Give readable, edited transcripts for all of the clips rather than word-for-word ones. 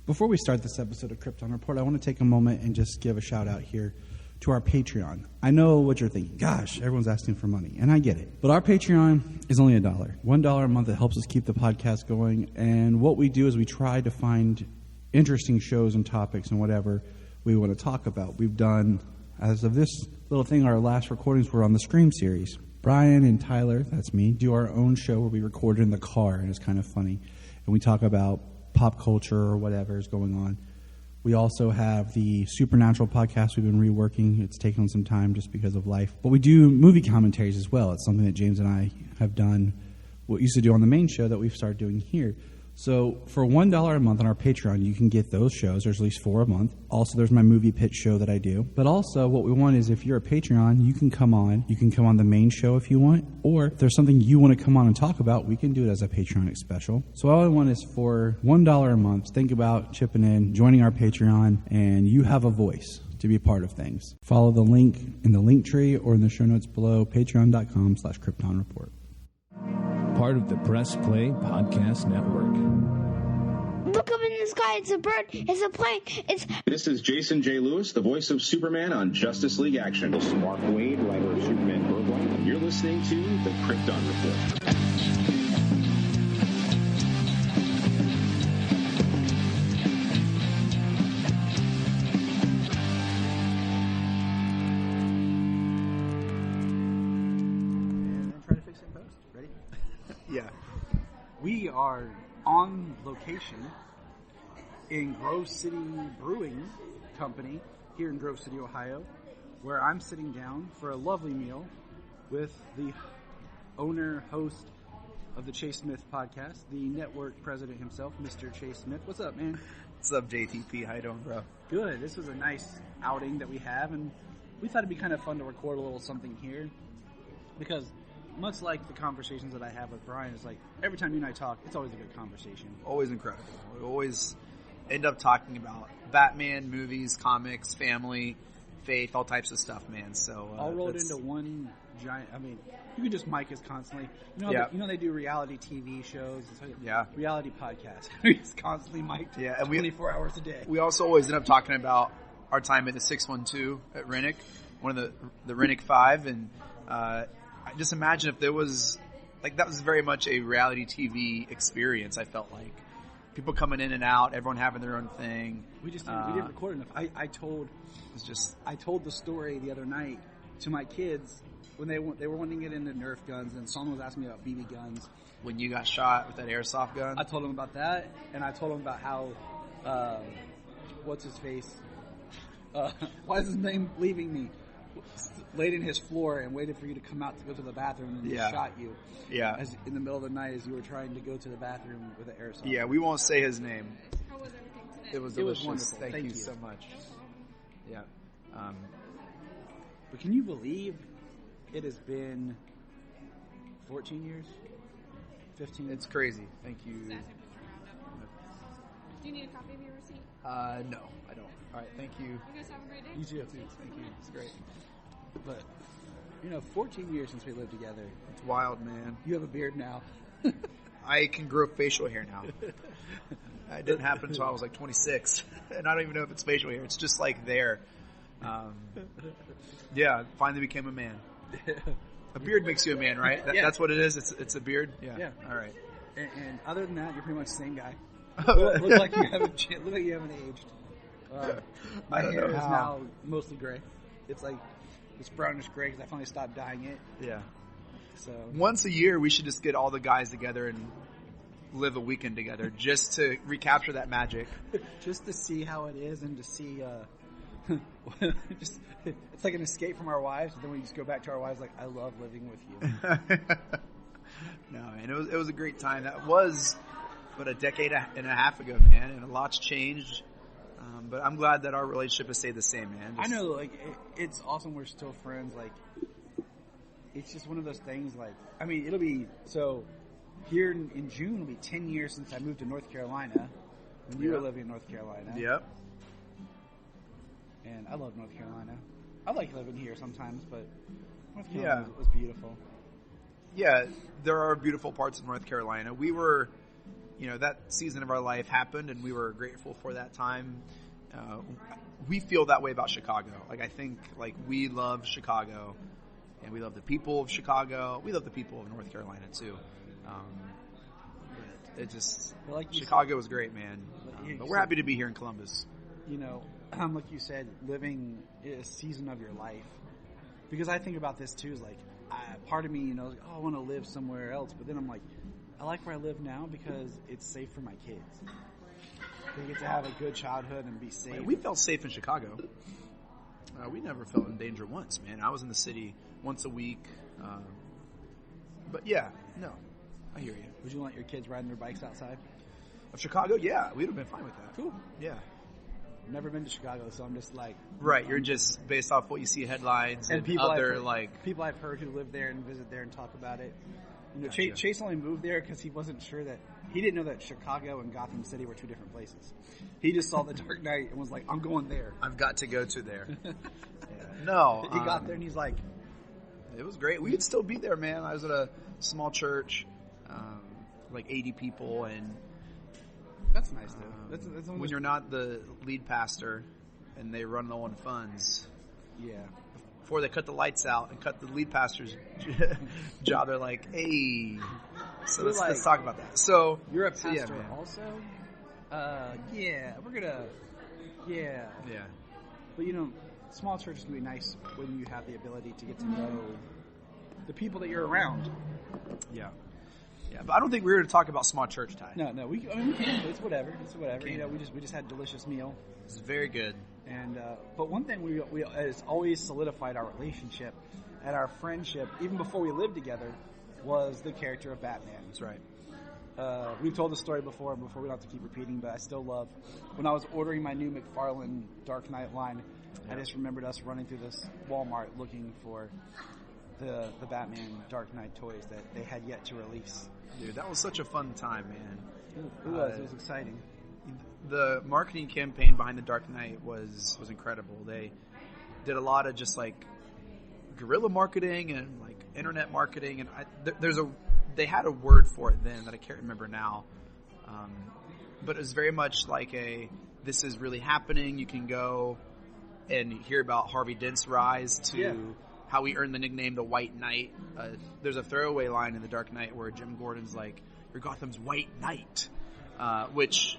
Before we start this episode of Krypton Report, I want to take a moment and just give a shout out here to our Patreon. I know what you're thinking. Gosh, everyone's asking for money, and I get it. But our Patreon is only $1. $1 a month that helps us keep the podcast going. And what we do is we try to find interesting shows and topics and whatever we want to talk about. We've done, as of this little thing, our last recordings were on the Scream series. Brian and Tyler, that's me, do our own show where we record in the car, and it's kind of funny. And we talk about pop culture or whatever is going on. We also have the Supernatural podcast we've been reworking. It's taken some time just because of life. But we do movie commentaries as well. It's something that James and I have done, what we used to do on the main show that we've started doing here. So for $1 a month on our Patreon, you can get those shows. There's at least 4 a month. Also, there's my movie pitch show that I do. But also, what we want is if you're a Patreon, you can come on. You can come on the main show if you want. Or if there's something you want to come on and talk about, we can do it as a Patreon special. So all I want is for $1 a month, think about chipping in, joining our Patreon, and you have a voice to be part of things. Follow the link in the link tree or in the show notes below, patreon.com/KryptonReport. Part of the Press Play Podcast Network. Look up in the sky. It's a bird. It's a plane. This is Jason J. Lewis, the voice of Superman on Justice League Action. This is Mark Wade, writer of Superman Birthright. You're listening to the Krypton Report. We are on location in Grove City Brewing Company here in Grove City, Ohio, where I'm sitting down for a lovely meal with the owner, host of the Chase Smith podcast, the network president himself, Mr. Chase Smith. What's up, man? What's up, JTP? How you doing, bro? Good. This was a nice outing that we have, and we thought it'd be kind of fun to record a little something here because much like the conversations that I have with Brian, it's like every time you and I talk, it's always a good conversation. Always incredible. We always end up talking about Batman, movies, comics, family, faith, all types of stuff, man. So all rolled into one giant. I mean, you can just mic us constantly. You know they do reality TV shows. It's like reality podcasts. It's constantly mic'd. Yeah, and 24 hours a day. We also always end up talking about our time at the 612 at Rennick, one of the Rennick 5, and I just imagine if there was, like, that was very much a reality TV experience, I felt like. People coming in and out, everyone having their own thing. We didn't record enough. I told the story the other night to my kids when they were wanting to get into Nerf guns, and someone was asking me about BB guns. When you got shot with that airsoft gun? I told them about that, and I told them about how, what's his face? Why is his name leaving me? Laid in his floor and waited for you to come out to go to the bathroom, and he shot you. Yeah, in the middle of the night as you were trying to go to the bathroom with an airsoft. Yeah, we won't say his name. How was everything today? It was delicious. Wonderful. Thank you so much. Yeah. But can you believe it has been 14 years? 15? It's crazy. Thank you. Do you need a copy of your receipt? No, I don't. All right, thank you. You guys have a great day. You too. Thank you. It's great. But, 14 years since we lived together. It's wild, man. You have a beard now. I can grow facial hair now. It didn't happen until I was like 26. And I don't even know if it's facial hair. It's just like there. Finally became a man. A beard makes you a man, right? That's what it is? It's a beard? Yeah. All right. And other than that, you're pretty much the same guy. Look like you haven't aged. My hair is now mostly gray. It's like it's brownish gray because I finally stopped dyeing it. Yeah. So once a year, we should just get all the guys together and live a weekend together just to recapture that magic. Just to see how it is and to see. It's like an escape from our wives. But then we just go back to our wives like, I love living with you. No, man, it was a great time. That was a decade and a half ago, man, and a lot's changed. But I'm glad that our relationship has stayed the same, man. I know, like, it's awesome we're still friends. Like, it's just one of those things, like, I mean, it'll be, so here in June, it'll be 10 years since I moved to North Carolina, when you were living in North Carolina. Yep. And I love North Carolina. I like living here sometimes, but North Carolina was beautiful. Yeah, there are beautiful parts of North Carolina. We were, that season of our life happened, and we were grateful for that time. We feel that way about Chicago. Like, I think, like, we love Chicago, and we love the people of Chicago. We love the people of North Carolina too. But it just, Chicago was great, man. But we're happy to be here in Columbus. Like you said, living a season of your life. Because I think about this too, is like, part of me, I want to live somewhere else. But then I'm like, I like where I live now because it's safe for my kids. They get to have a good childhood and be safe. Man, we felt safe in Chicago. We never felt in danger once, man. I was in the city once a week. But yeah, no, I hear you. Would you want your kids riding their bikes outside? Of Chicago? Yeah, we'd have been fine with that. Cool. Yeah. Never been to Chicago, so I'm just like... Right, you're just based off what you see headlines and people other, people I've heard who live there and visit there and talk about it. Gotcha. Chase only moved there because he wasn't sure that... He didn't know that Chicago and Gotham City were two different places. He just saw The Dark Knight and was like, I'm going there. I've got to go to there. No. He got there and he's like... It was great. We'd still be there, man. I was at a small church, like 80 people, and... That's nice, though. That's when you're not the lead pastor and they run low on funds. Yeah. Before they cut the lights out and cut the lead pastor's job, they're like, hey, so let's talk about that. So you're a pastor yeah, also? We're gonna, yeah. But small churches can be nice when you have the ability to get to know the people that you're around. Yeah. Yeah, but I don't think we're here to talk about small church, Ty. No, we can. It's whatever. We just had a delicious meal. It's very good. And but one thing we has always solidified our relationship and our friendship, even before we lived together, was the character of Batman. That's right. We've told the story before we don't have to keep repeating, but I still love when I was ordering my new McFarlane Dark Knight line. Yeah. I just remembered us running through this Walmart looking for the Batman Dark Knight toys that they had yet to release. Dude, that was such a fun time, man. It was exciting. The marketing campaign behind the Dark Knight was incredible. They did a lot of just like guerrilla marketing and like internet marketing, and they had a word for it then that I can't remember now. But it was very much like this is really happening. You can go and hear about Harvey Dent's rise to how he earned the nickname the White Knight. There's a throwaway line in the Dark Knight where Jim Gordon's like, "You're Gotham's White Knight," which,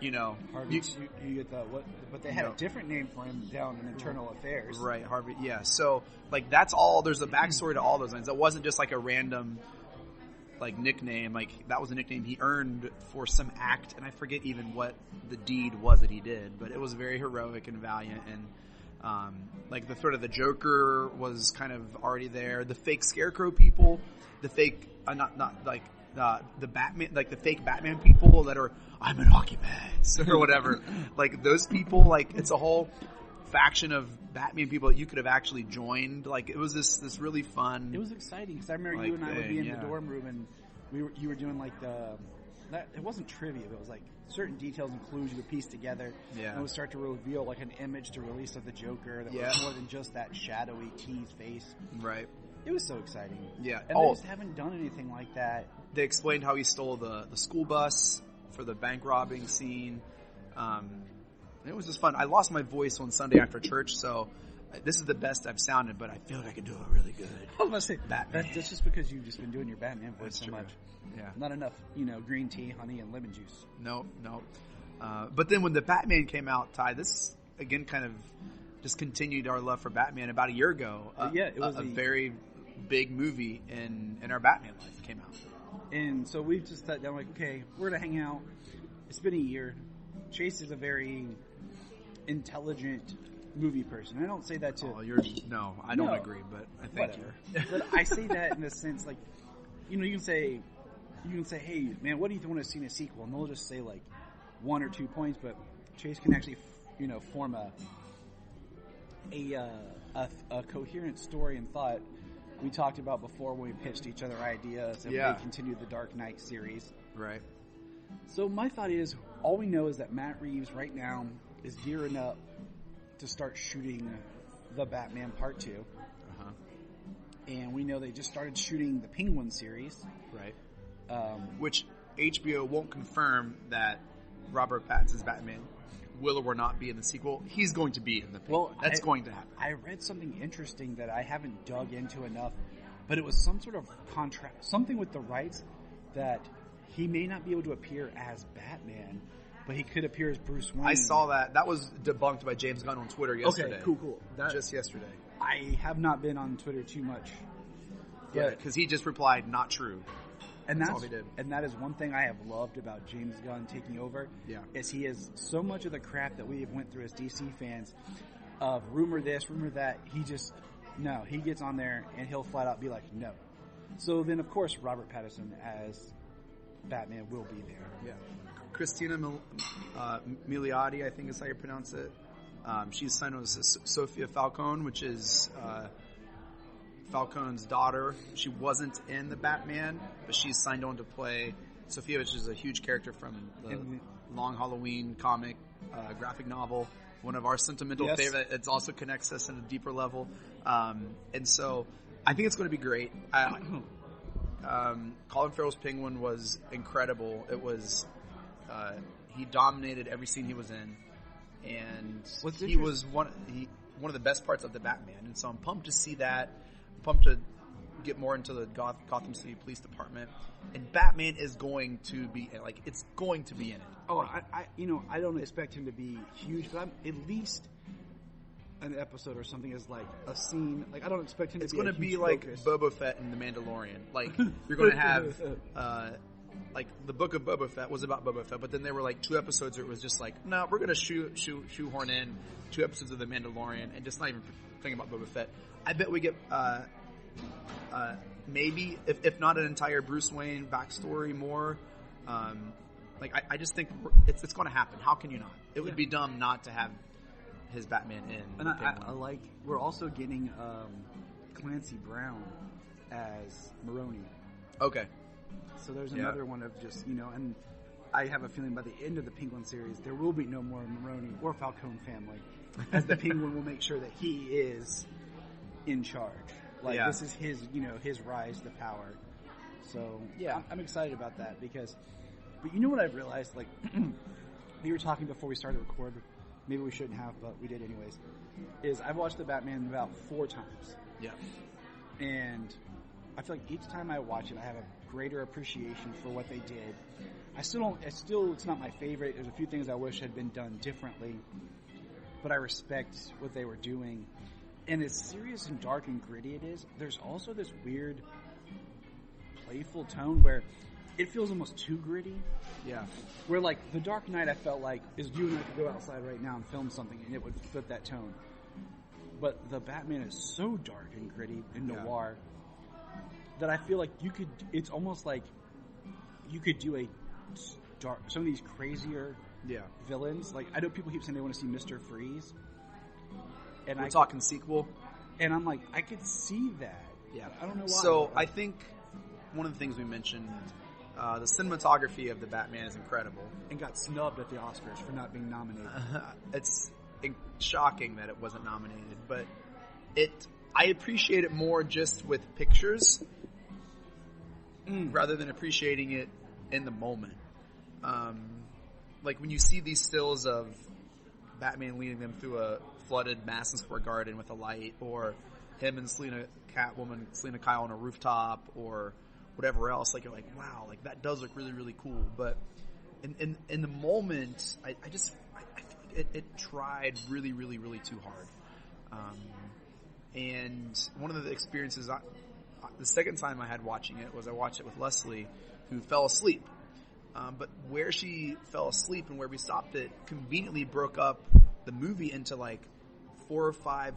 Harvey, you get that. What? But they had a different name for him down in Internal Affairs. Right, Harvey. Yeah. So like that's all. There's a backstory to all those lines. It wasn't just like a random like nickname. Like that was a nickname he earned for some act, and I forget even what the deed was that he did, but it was very heroic and valiant. And like the threat of the Joker was kind of already there. The fake Scarecrow people, the fake the Batman, like the fake Batman people that are I'm in hockey pads or whatever. Like those people, like it's a whole faction of Batman people that you could have actually joined. Like it was this really fun. It was exciting because I remember you and I would be in the dorm room and you were doing like it wasn't trivia, but it was like certain details and clues you would piece together. Yeah. And it would start to reveal like an image to release of the Joker that was more than just that shadowy teased face. Right. It was so exciting. Yeah. And they just haven't done anything like that. They explained how he stole the school bus for the bank robbing scene. It was just fun. I lost my voice on Sunday after church, so this is the best I've sounded, but I feel like I can do it really good. I was going to say, Batman. That's just because you've just been doing your Batman voice so much. Yeah. Not enough, green tea, honey, and lemon juice. No. But then when the Batman came out, Ty, this again kind of just continued our love for Batman. About a year ago, it was a very big movie in our Batman life came out. And so we've just sat down like, okay, we're going to hang out. It's been a year. Chase is a very intelligent movie person. I don't say that to... I don't agree, but I thank you. But I say that in the sense, like, you can say, hey, man, what do you want to see in a sequel? And they'll just say, like, 1 or 2 points, but Chase can actually, form a coherent story and thought. We talked about before when we pitched each other ideas and we continued the Dark Knight series. Right. So my thought is, all we know is that Matt Reeves right now is gearing up to start shooting the Batman Part 2. Uh-huh. And we know they just started shooting the Penguin series. Right. Which HBO won't confirm that Robert Pattinson's Batman will or will not be in the sequel, he's going to be in the Penguin. Well, That's going to happen. I read something interesting that I haven't dug into enough, but it was some sort of contract, something with the rights that he may not be able to appear as Batman, but he could appear as Bruce Wayne. I saw that. That was debunked by James Gunn on Twitter yesterday. Okay, cool. Just yesterday. I have not been on Twitter too much. Yeah, because he just replied, not true. And that's all he did. And that is one thing I have loved about James Gunn taking over. Yeah. Is he is so much of the crap that we have went through as DC fans of rumor this, rumor that. He gets on there and he'll flat out be like, no. So then, of course, Robert Pattinson as Batman will be there. Yeah. Christina Milioti, I think is how you pronounce it. She's signed on as Sophia Falcone, which is Falcone's daughter. She wasn't in the Batman, but she's signed on to play Sophia, which is a huge character from the Long Halloween comic, graphic novel. One of our sentimental favorite. It also connects us on a deeper level. And so I think it's going to be great. Colin Farrell's Penguin was incredible. It was, he dominated every scene he was in. And he was one of the best parts of the Batman. And so I'm pumped to see that. I'm pumped to get more into the Gotham City Police Department. And Batman is going to be, it's going to be in it. Oh, I don't expect him to be huge, but I'm at least an episode or something is like a scene. Like I don't expect him to be. It's going to be like focus. Boba Fett in The Mandalorian. Like you're going to have, like the Book of Boba Fett was about Boba Fett, but then there were like 2 episodes where it was just like, no, we're going to shoehorn in 2 episodes of The Mandalorian and just not even thinking about Boba Fett. I bet we get maybe if not an entire Bruce Wayne backstory more. I just think it's going to happen. How can you not? It would be dumb not to have his Batman in. And I like. We're also getting Clancy Brown as Maroni. Okay. So there's another one of just and I have a feeling by the end of the Penguin series there will be no more Maroni or Falcone family, as the Penguin will make sure that he is in charge. This is his his rise to power. So I'm excited about that but you know what I've realized, like we were talking before we started to record, maybe we shouldn't have, but we did anyways, is I've watched the Batman about 4 times. Yeah. And I feel like each time I watch it, I have a greater appreciation for what they did. It's not my favorite. There's a few things I wish had been done differently, but I respect what they were doing. And as serious and dark and gritty it is, there's also this weird, playful tone where it feels almost too gritty. Yeah. Where, like, The Dark Knight, I felt like, is you and I could go outside right now and film something, and it would fit that tone. But the Batman is so dark and gritty and noir that I feel like it's almost like you could do some of these crazier villains. Like, I know people keep saying they want to see Mr. Freeze. And we're talking sequel. And I'm like, I could see that. Yeah. I don't know why. So I think one of the things we mentioned, the cinematography of the Batman is incredible. And got snubbed at the Oscars for not being nominated. It's shocking that it wasn't nominated, but I appreciate it more just with pictures rather than appreciating it in the moment. Like when you see these stills of Batman leading them through a flooded Madison Square Garden with a light, or him and Selena Kyle on a rooftop, or whatever else, like you're like, wow, like that does look really, really cool. But in the moment, I feel like it tried really, really, really too hard. And one of the experiences, the second time I had watching it was I watched it with Leslie, who fell asleep. But where she fell asleep and where we stopped it conveniently broke up the movie into like 4 or 5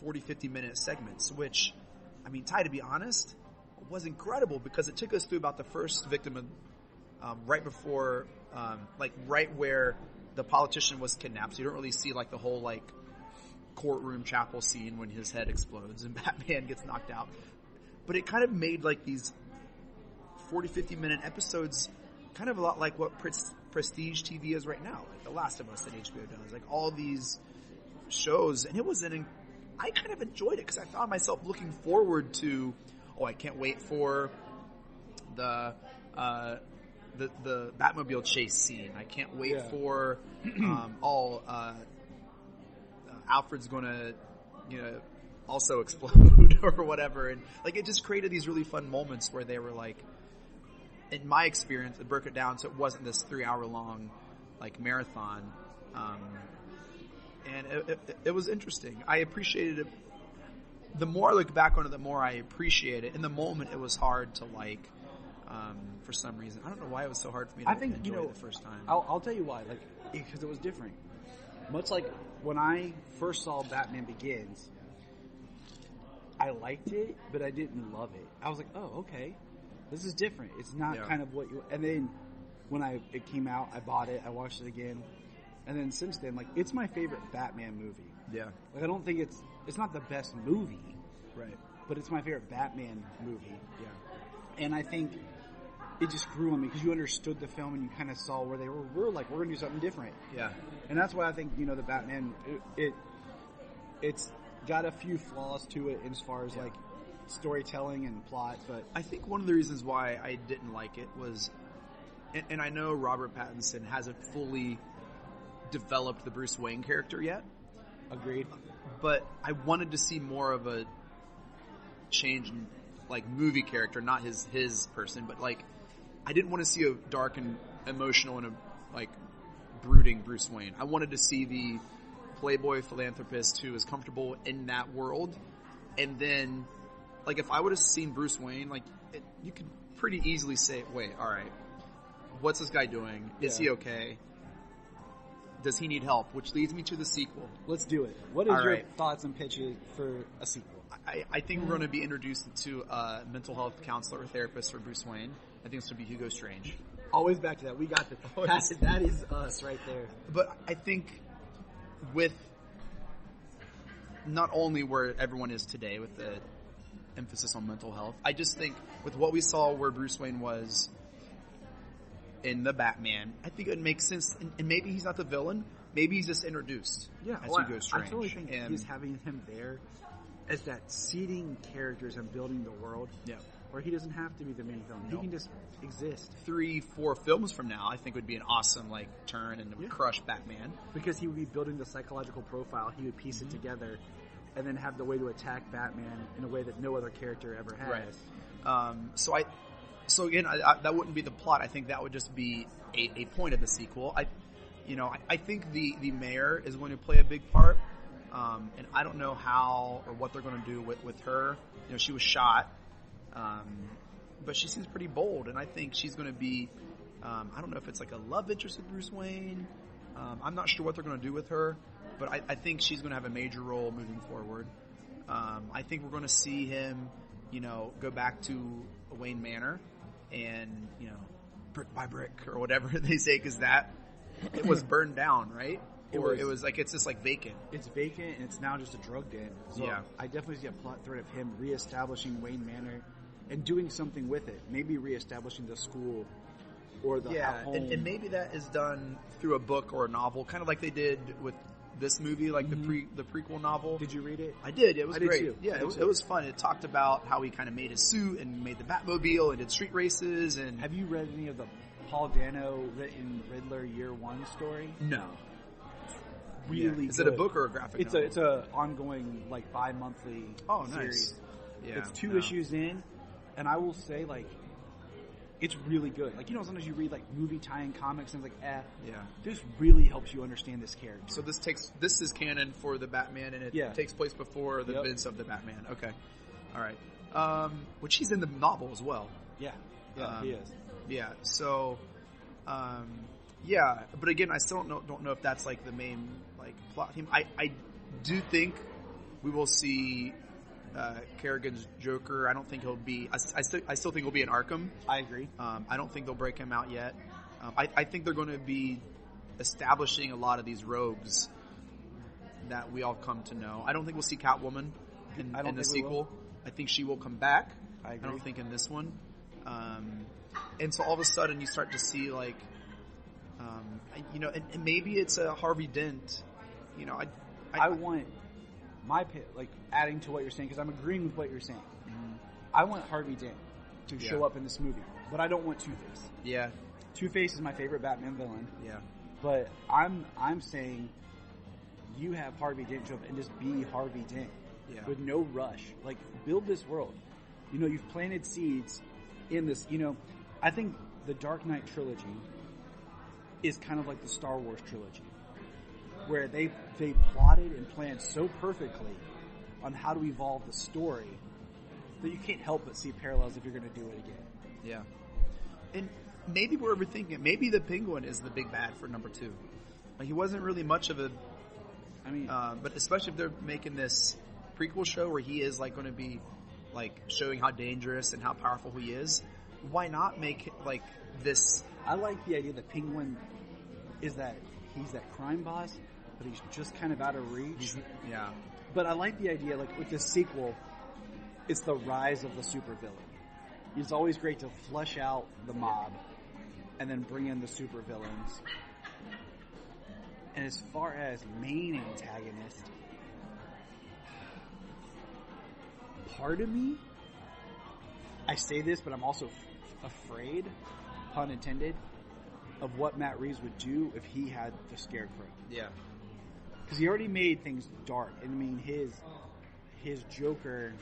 40, 50-minute segments, which, I mean, Ty, to be honest, was incredible because it took us through about the first victim right before, right where the politician was kidnapped. So you don't really see like the whole like courtroom chapel scene when his head explodes and Batman gets knocked out. But it kind of made like these 40, 50-minute episodes kind of a lot like what prestige TV is right now, like The Last of Us that HBO does, like all these shows. And it was I kind of enjoyed it because I found myself looking forward to, I can't wait for the the Batmobile chase scene. I can't wait for Alfred's gonna also explode or whatever, and like it just created these really fun moments where they were like, in my experience, it broke it down so it wasn't this 3-hour long like marathon, and it was interesting. I appreciated it. The more I look back on it, the more I appreciate it. In the moment, it was hard to like, for some reason. I don't know why it was so hard for me to enjoy it the first time. I'll tell you why. Like, because it was different. Much like when I first saw Batman Begins, I liked it, but I didn't love it. I was like, oh, okay. This is different. It's not kind of what you... And then when it came out, I bought it. I watched it again. And then since then, like, it's my favorite Batman movie. Yeah. Like, I don't think it's not the best movie. Right. But it's my favorite Batman movie. Yeah. And I think it just grew on me because you understood the film and you kind of saw where they were. We're like, we're going to do something different. Yeah. And that's why I think, the Batman, it's got a few flaws to it as far as like storytelling and plot, but I think one of the reasons why I didn't like it was, and I know Robert Pattinson hasn't fully developed the Bruce Wayne character yet. Agreed. But I wanted to see more of a change in like movie character, not his person, but like I didn't want to see a dark and emotional and a like brooding Bruce Wayne. I wanted to see the playboy philanthropist who is comfortable in that world, and then like if I would have seen Bruce Wayne, like you could pretty easily say, wait, all right, what's this guy doing? Is he okay? Does he need help? Which leads me to the sequel. Let's do it. What is your thoughts and pitches for a sequel? I think we're going to be introduced to a mental health counselor or therapist for Bruce Wayne. I think it's going to be Hugo Strange. Always back to that. We got the that is us right there. But I think with not only where everyone is today with the emphasis on mental health, I just think with what we saw where Bruce Wayne was in the Batman, I think it would make sense. And maybe he's not the villain. Maybe he's just introduced as Hugo Strange. I totally think he's having him there as that seeding characters and building the world. Yeah. Where he doesn't have to be the main villain. He can just exist. 3-4 films from now, I think would be an awesome like turn and would crush Batman. Because he would be building the psychological profile. He would piece it together and then have the way to attack Batman in a way that no other character ever has. Right. So again, that wouldn't be the plot. I think that would just be a point of the sequel. I think the mayor is going to play a big part. And I don't know how or what they're going to do with her. She was shot. But she seems pretty bold, and I think she's going to be, I don't know if it's like a love interest with Bruce Wayne. I'm not sure what they're going to do with her, but I think she's going to have a major role moving forward. I think we're going to see him, go back to Wayne Manor and, brick by brick or whatever they say, because it was burned down, right? It was like, it's just like vacant. It's vacant and it's now just a drug den. So I definitely see a plot thread of him reestablishing Wayne Manor and doing something with it. Maybe reestablishing the school or the home. And maybe that is done through a book or a novel, kind of like they did with this movie, like the prequel novel. Did you read it? I did. It was great. Too. Yeah, it was fun. It talked about how he kind of made his suit and made the Batmobile and did street races. And have you read any of the Paul Dano written Riddler Year One story? No. Really Is it a book or a graphic novel? It's a ongoing like bi-monthly series. Yeah, it's 2 issues in, and I will say like it's really good. Like sometimes you read like movie tie-in comics and it's like this really helps you understand this character. So this is canon for the Batman, and it takes place before the events of the Batman. Okay, all right. Which he's in the novel as well. Yeah, he is. Yeah, so. Yeah, but again, I still don't know if that's like the main like plot theme. I do think we will see Kerrigan's Joker. I don't think he'll be. I still think he'll be in Arkham. I agree. I don't think they'll break him out yet. I think they're going to be establishing a lot of these rogues that we all come to know. I don't think we'll see Catwoman in the sequel. I think she will come back. I agree. I don't think in this one. And so all of a sudden you start to see like. And maybe it's a Harvey Dent. I want my like adding to what you're saying because I'm agreeing with what you're saying. I want Harvey Dent to show up in this movie, but I don't want Two-Face. Yeah. Two-Face is my favorite Batman villain. Yeah. But I'm saying you have Harvey Dent show up and just be Harvey Dent with no rush. Like, build this world. You know, you've planted seeds in this. You know, I think the Dark Knight trilogy is kind of like the Star Wars trilogy, where they plotted and planned so perfectly on how to evolve the story that you can't help but see parallels if you're going to do it again. Yeah. And maybe we're overthinking it. Maybe the Penguin is the big bad for number 2. Like, he wasn't really much of a... I mean... but especially if they're making this prequel show where he is, like, going to be, like, showing how dangerous and how powerful he is, why not make, like, this... I like the idea that Penguin is that he's that crime boss, but he's just kind of out of reach. Yeah. But I like the idea, like, with this sequel, it's the rise of the supervillain. It's always great to flesh out the mob and then bring in the supervillains. And as far as main antagonist, part of me, I say this, but I'm also afraid, pun intended, of what Matt Reeves would do if he had the Scarecrow. Yeah. Because he already made things dark. And I mean, his Joker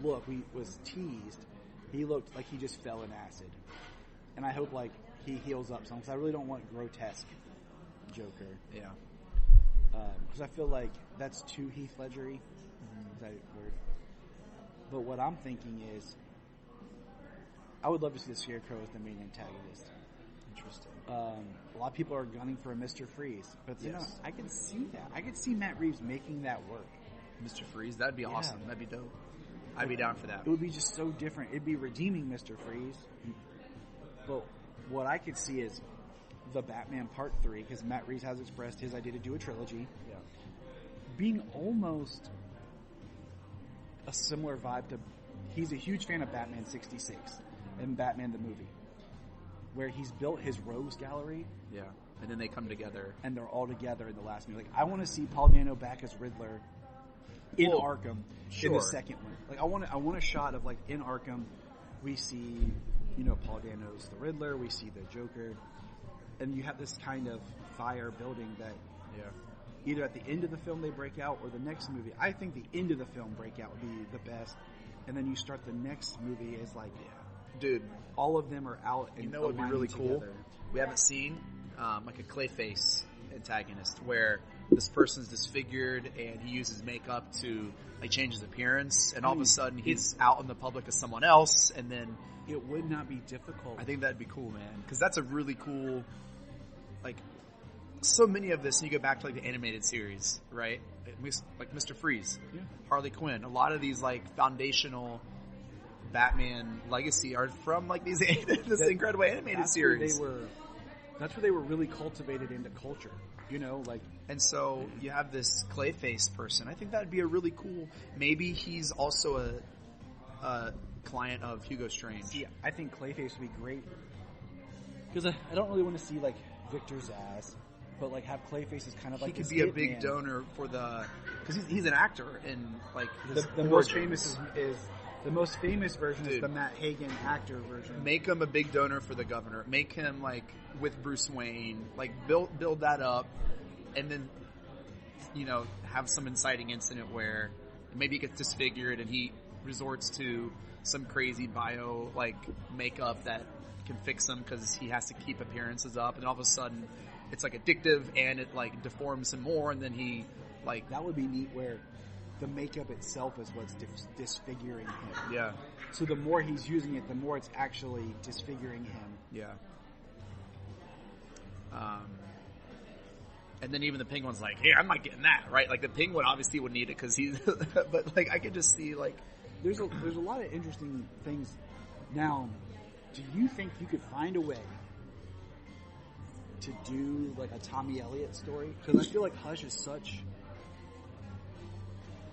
look was teased. He looked like he just fell in acid. And I hope, like, he heals up some, because I really don't want grotesque Joker. Yeah. Because I feel like that's too Heath Ledger-y. Is that a word? But what I'm thinking is, I would love to see the Scarecrow as the main antagonist. Interesting. A lot of people are gunning for a Mr. Freeze, but you know, I can see that. I could see Matt Reeves making that work. Mr. Freeze, that'd be awesome. That'd be dope. I'd be down for that. It would be just so different. It'd be redeeming Mr. Freeze. But what I could see is the Batman Part 3, because Matt Reeves has expressed his idea to do a trilogy, being almost a similar vibe to... He's a huge fan of Batman 66 and Batman the movie, where he's built his rogues gallery. Yeah. And then they come together. And they're all together in the last movie. Like, I want to see Paul Dano back as Riddler in Arkham in the second one. Like, I want a shot of, like, in Arkham, we see, you know, Paul Dano's the Riddler, we see the Joker, and you have this kind of fire building that either at the end of the film they break out or the next movie. I think the end of the film breakout would be the best, and then you start the next movie as, like, dude, all of them are out and you know what would be really cool? Together. We haven't seen like a Clayface antagonist where this person's disfigured and he uses makeup to like change his appearance, and all of a sudden he's out in the public as someone else, and then it would not be difficult. I think that'd be cool, man, because that's a really cool, like, so many of this. And you go back to like the animated series, right? Like Mr. Freeze, Harley Quinn. A lot of these like foundational Batman legacy are from like these this incredible animated series. That's where they were really cultivated into culture, you know, like. And so you have this Clayface person. I think that'd be a really cool. Maybe he's also a client of Hugo Strange. See, I think Clayface would be great because I don't really want to see like Victor Zsasz, but like have Clayface as kind of like he could be a big donor for the because he's an actor and like the most famous is. The most famous version is the Matt Hagen actor version. Make him a big donor for the governor. Make him like with Bruce Wayne. Like build that up, and then you know have some inciting incident where maybe he gets disfigured and he resorts to some crazy bio like makeup that can fix him because he has to keep appearances up, and all of a sudden it's like addictive and it like deforms him more, and then he like that would be neat where. The makeup itself is what's disfiguring him. Yeah. So the more he's using it, the more it's actually disfiguring him. Yeah. And then even the Penguin's like, hey, I'm not getting that, right? Like the Penguin obviously would need it because he's, but like I could just see like. There's a lot of interesting things. Now, do you think you could find a way to do like a Tommy Elliott story? Because I feel like Hush is such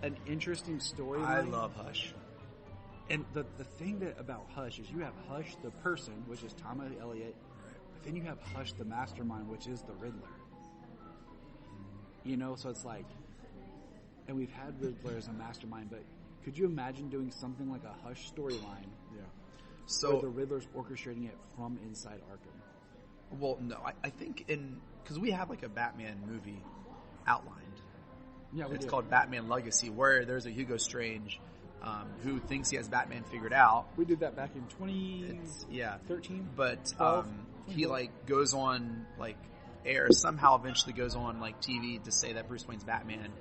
an interesting storyline. I love Hush. And the thing about Hush is you have Hush the person, which is Tommy Elliott, but then you have Hush the mastermind, which is the Riddler. You know, so it's like, and we've had Riddler as a mastermind, but could you imagine doing something like a Hush storyline? Yeah. So where the Riddler's orchestrating it from inside Arkham. Well, no, I think because we have like a Batman movie outlined. Yeah, it's called Batman Legacy, where there's a Hugo Strange who thinks he has Batman figured out. We did that back in 2013. But 12, he like goes on like air, somehow eventually goes on like TV to say that Bruce Wayne's Batman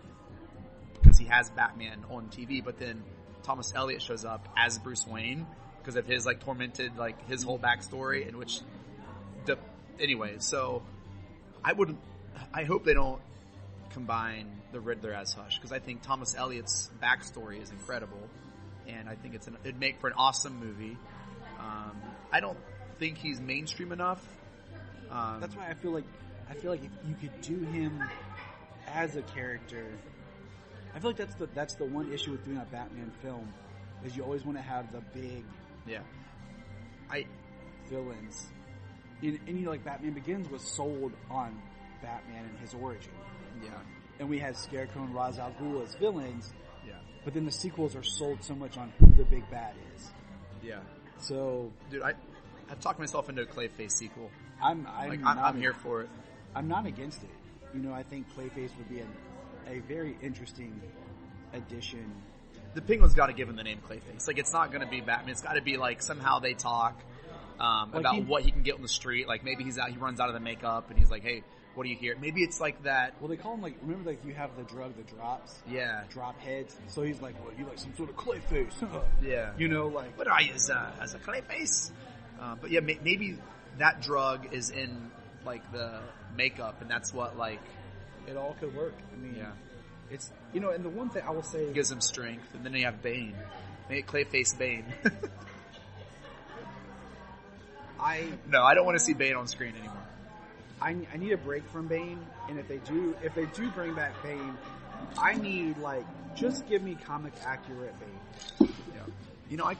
because he has Batman on TV. But then Thomas Elliott shows up as Bruce Wayne because of his like tormented, like his whole backstory, in which anyway, so I hope they don't combine the Riddler as Hush, because I think Thomas Elliott's backstory is incredible, and I think it'd make for an awesome movie. I don't think he's mainstream enough. That's why I feel like if you could do him as a character, I feel like that's the one issue with doing a Batman film, is you always want to have the big villains. And you know, like Batman Begins was sold on Batman and his origin. Yeah. And we had Scarecrow and Ra's al Ghul as villains. Yeah. But then the sequels are sold so much on who the big bad is. Yeah. So, dude, I've talked myself into a Clayface sequel. I'm here for it. I'm not against it. You know, I think Clayface would be a very interesting addition. The Penguin's got to give him the name Clayface. Like, it's not going to be Batman. It's got to be like somehow they talk about what he can get on the street. Like maybe he runs out of the makeup and he's like, "Hey, what do you hear?" Maybe it's like that. Well, they call him like, remember like you have the drug that drops? Yeah. Drop heads. So he's like, "Well, you like some sort of Clayface?" Yeah. You know, like, what do I use as a Clayface? But yeah, maybe that drug is in like the makeup, and that's what like it all could work. I mean, yeah. It's, you know, and the one thing I will say, it gives him strength, and then you have Bane. Make Clayface Bane. I don't want to see Bane on screen anymore. I need a break from Bane, and if they do bring back Bane, I need like just give me comic accurate Bane. Yeah.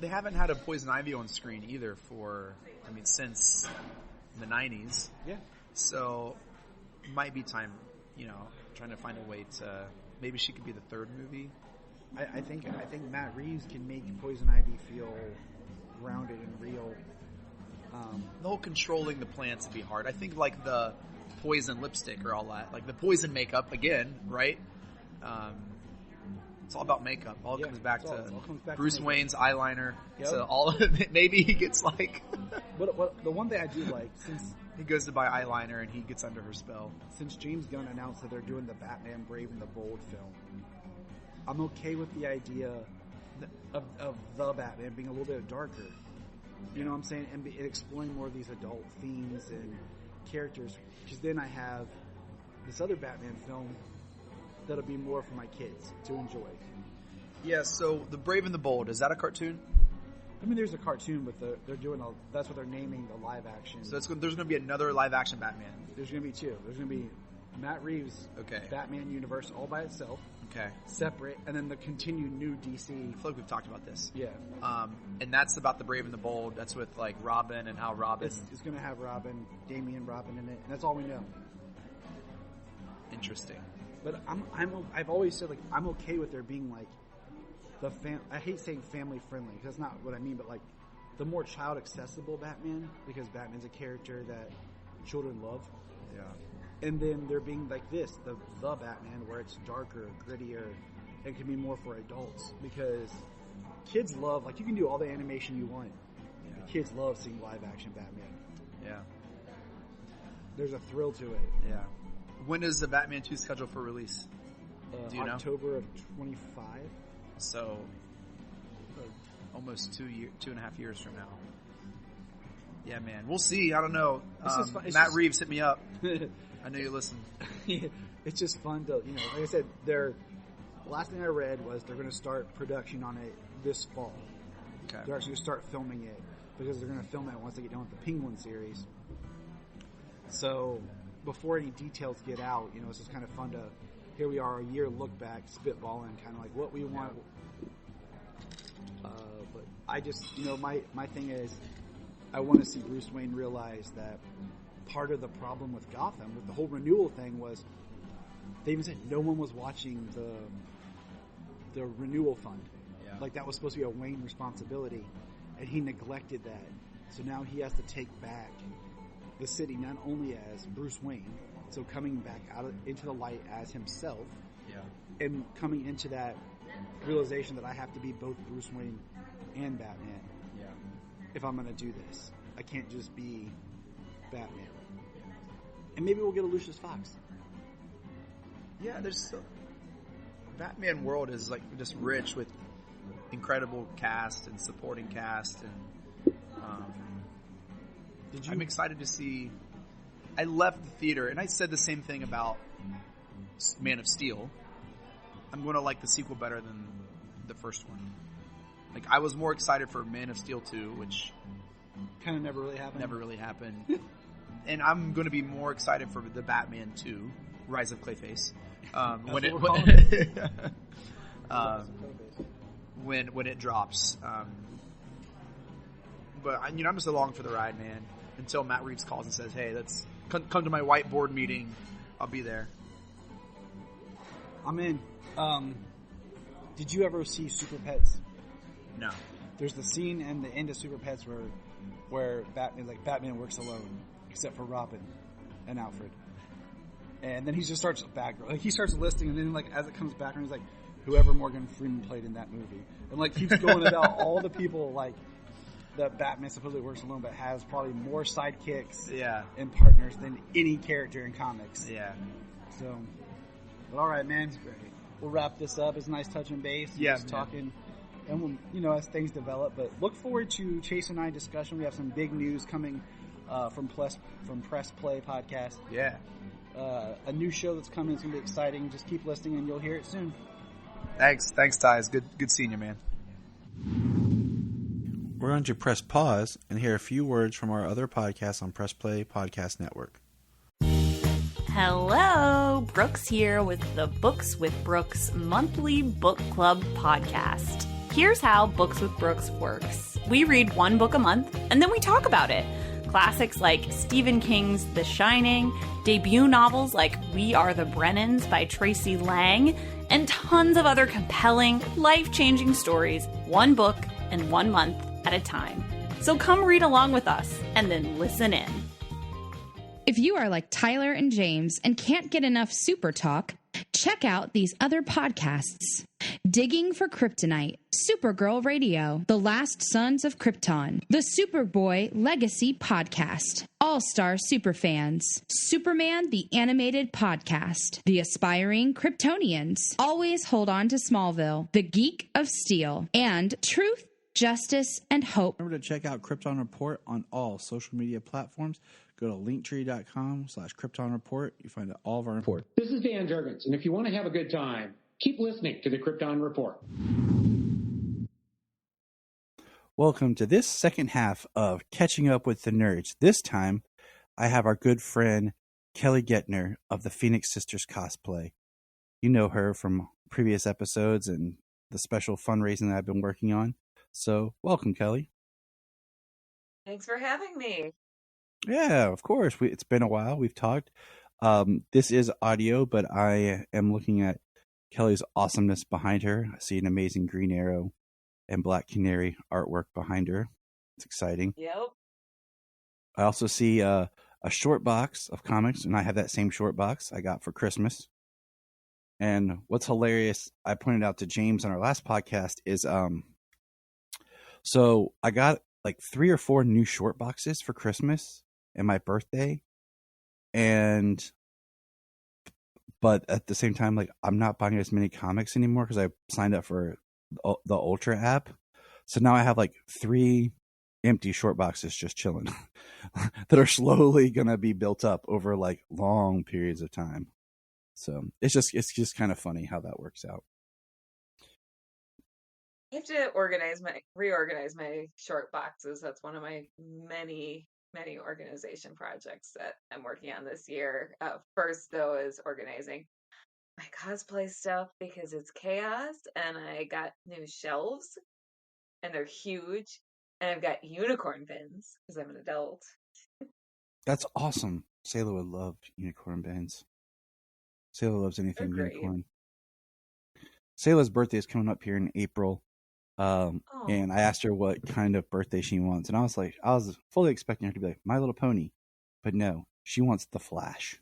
They haven't had a Poison Ivy on screen either since the 90s. Yeah. So might be time, trying to find a way to maybe she could be the third movie. I think Matt Reeves can make Poison Ivy feel grounded and real. The whole controlling the plants would be hard. I think like the poison lipstick or all that, like the poison makeup again, right? It's all about makeup. All comes back to Bruce Wayne's eyeliner. Yep. So all of it, maybe he gets like. What the one thing I do like, since he goes to buy eyeliner and he gets under her spell. Since James Gunn announced that they're doing the Batman Brave and the Bold film, I'm okay with the idea of the Batman being a little bit darker. You know what I'm saying? And exploring more of these adult themes and characters. Because then I have this other Batman film that'll be more for my kids to enjoy. Yeah, so The Brave and the Bold, is that a cartoon? I mean, there's a cartoon, but they're doing that's what they're naming the live action. So there's going to be another live action Batman. There's going to be two. There's going to be Matt Reeves' Batman universe all by itself. Okay. Separate, and then the continued new DC. I feel like we've talked about this. Yeah. And that's about the Brave and the Bold. That's with like Robin and how Robin. It's going to have Damian Robin in it, and that's all we know. Interesting. But I've always said like I'm okay with there being like I hate saying family friendly because that's not what I mean, but like the more child accessible Batman, because Batman's a character that children love. Yeah. And then there being like this, the Batman, where it's darker, grittier, and can be more for adults. Because kids love, like you can do all the animation you want. Yeah. The kids love seeing live action Batman. Yeah. There's a thrill to it. Yeah. When is the Batman 2 scheduled for release? Do you know? October of 25. So, almost 2.5 years from now. Yeah, man. We'll see. I don't know. Matt Reeves hit me up. I know you listen. It's just fun to, like I said, the last thing I read was they're going to start production on it this fall. Okay. They're actually going to start filming it because they're going to film it once they get done with the Penguin series. So, before any details get out, it's just kind of fun to, here we are, a year look back, spitballing, kind of like what we want. But I just, my thing is, I want to see Bruce Wayne realize that part of the problem with Gotham, with the whole renewal thing, was they even said no one was watching the renewal fund. Yeah. Like that was supposed to be a Wayne responsibility, and he neglected that. So now he has to take back the city not only as Bruce Wayne, so coming back into the light as himself, and coming into that realization that I have to be both Bruce Wayne and Batman. Yeah. If I'm going to do this, I can't just be Batman. And maybe we'll get a Lucius Fox. Yeah, there's Batman world is like just rich with incredible cast and supporting cast, and I'm excited to see. I left the theater and I said the same thing about Man of Steel. I'm going to like the sequel better than the first one. Like, I was more excited for Man of Steel 2, which kind of never really happened. And I'm going to be more excited for the Batman 2, Rise of Clayface. When it drops. But I'm just along for the ride, man. Until Matt Reeves calls and says, "Hey, let's come to my whiteboard meeting." I'll be there. I'm in. Did you ever see Super Pets? No. There's the scene in the end of Super Pets where Batman works alone, except for Robin and Alfred. And then he just starts he starts listing, and then as it comes back, and he's like, whoever Morgan Freeman played in that movie, and keeps going about all the people that Batman supposedly works alone, but has probably more sidekicks and partners than any character in comics. Yeah. So, but all right, man. We'll wrap this up. It's nice touching base. Just talking, and we'll, as things develop. But look forward to Chase and I discussion. We have some big news coming from Press Play podcast. Yeah. A new show that's coming. It's gonna be exciting. Just keep listening, and you'll hear it soon. Thanks, Ty. It's good seeing you, man. We're going to press pause and hear a few words from our other podcasts on Press Play Podcast Network. Hello, Brooks here with the Books with Brooks monthly book club podcast. Here's how Books with Brooks works. We read one book a month, and then we talk about it. Classics like Stephen King's The Shining, debut novels like We Are the Brennans by Tracy Lang, and tons of other compelling, life-changing stories, one book and 1 month at a time. So come read along with us, and then listen in. If you are like Tyler and James and can't get enough super talk, check out these other podcasts. Digging for Kryptonite, Supergirl Radio, The Last Sons of Krypton, the Superboy Legacy Podcast, All-Star Superfans, Superman the Animated Podcast, The Aspiring Kryptonians, Always Hold On to Smallville, The Geek of Steel, and Truth, Justice, and Hope. Remember to check out Krypton Report on all social media platforms. Go to linktree.com/Krypton Report. You find all of our report. This is Dan Jurgens, and if you want to have a good time, keep listening to the Krypton Report. Welcome to this second half of Catching Up with the Nerds. This time, I have our good friend Kelly Guentner of the Phoenix Sisters cosplay. You know her from previous episodes and the special fundraising that I've been working on. So, welcome, Kelly. Thanks for having me. Yeah, of course. It's been a while. We've talked. This is audio, but I am looking at Kelly's awesomeness behind her. I see an amazing Green Arrow and Black Canary artwork behind her. It's exciting. Yep. I also see a short box of comics, and I have that same short box I got for Christmas. And what's hilarious, I pointed out to James on our last podcast, is so I got like 3 or 4 new short boxes for Christmas and my birthday, but at the same time, I'm not buying as many comics anymore because I signed up for the Ultra app. So now I have 3 empty short boxes just chilling that are slowly gonna be built up over long periods of time. So it's just kind of funny how that works out. I have to reorganize my short boxes. That's one of my many organization projects that I'm working on this year. First, though, is organizing my cosplay stuff because it's chaos, and I got new shelves, and they're huge, and I've got unicorn bins because I'm an adult. That's awesome. Sayla would love unicorn bins. Sayla loves anything unicorn. Sayla's birthday is coming up here in April. And I asked her what kind of birthday she wants, and I was fully expecting her to be like My Little Pony, But no, she wants the Flash.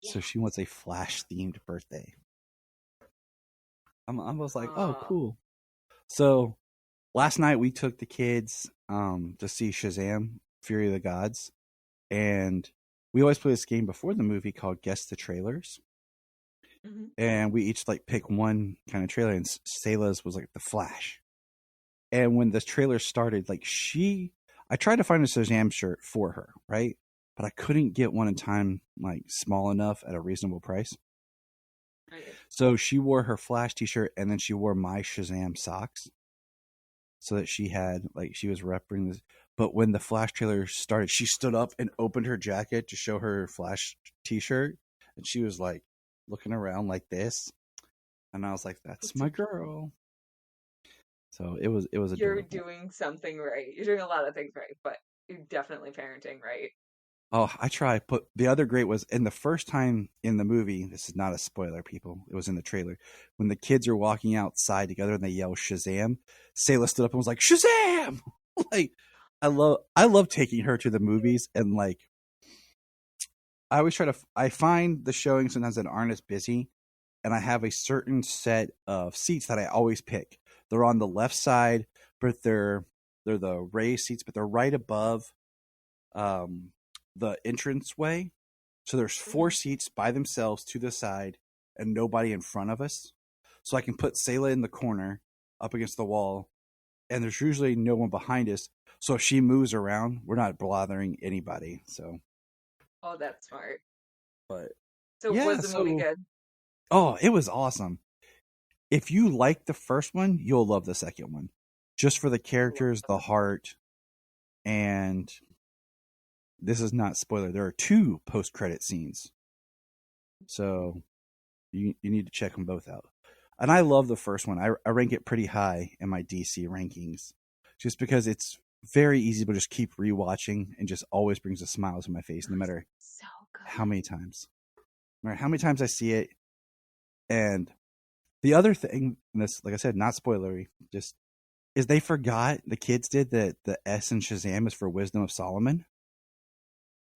So she wants a Flash-themed birthday. I was like, oh, cool. So last night we took the kids to see Shazam, Fury of the Gods. And we always play this game before the movie called Guess the Trailers. Mm-hmm. And we each like pick one kind of trailer, and Sayla's was like the Flash. And when the trailer started, like I tried to find a Shazam shirt for her, right? But I couldn't get one in time, like small enough at a reasonable price. Right. So she wore her Flash t-shirt, and then she wore my Shazam socks, so that she had like she was repping this. But when the Flash trailer started, she stood up and opened her jacket to show her Flash t-shirt, and she was like looking around like this, and I was like, "That's my girl." So it was adorable. You're doing something right. You're doing a lot of things right, but you're definitely parenting right. Oh, I try. But the other great was in the first time in the movie. This is not a spoiler, people. It was in the trailer when the kids are walking outside together and they yell Shazam. Sayla stood up and was like, "Shazam!" Like, I love taking her to the movies, and like I always I find the showings sometimes that aren't as busy, and I have a certain set of seats that I always pick. They're on the left side, but they're the raised seats, but they're right above the entranceway. So there's 4 seats by themselves to the side and nobody in front of us. So I can put Sayla in the corner up against the wall, and there's usually no one behind us. So if she moves around, we're not bothering anybody. So. Oh, that's smart. But so yeah, was the movie good? Oh, it was awesome. If you like the first one, you'll love the second one. Just for the characters, the heart, and this is not spoiler. There are 2 post-credit scenes. So you need to check them both out. And I love the first one. I rank it pretty high in my DC rankings, just because it's very easy to just keep rewatching and just always brings a smile to my face, no matter how many times. No matter how many times I see it. And the other thing, and this, like I said, not spoilery, just is the kids did that the S in Shazam is for Wisdom of Solomon.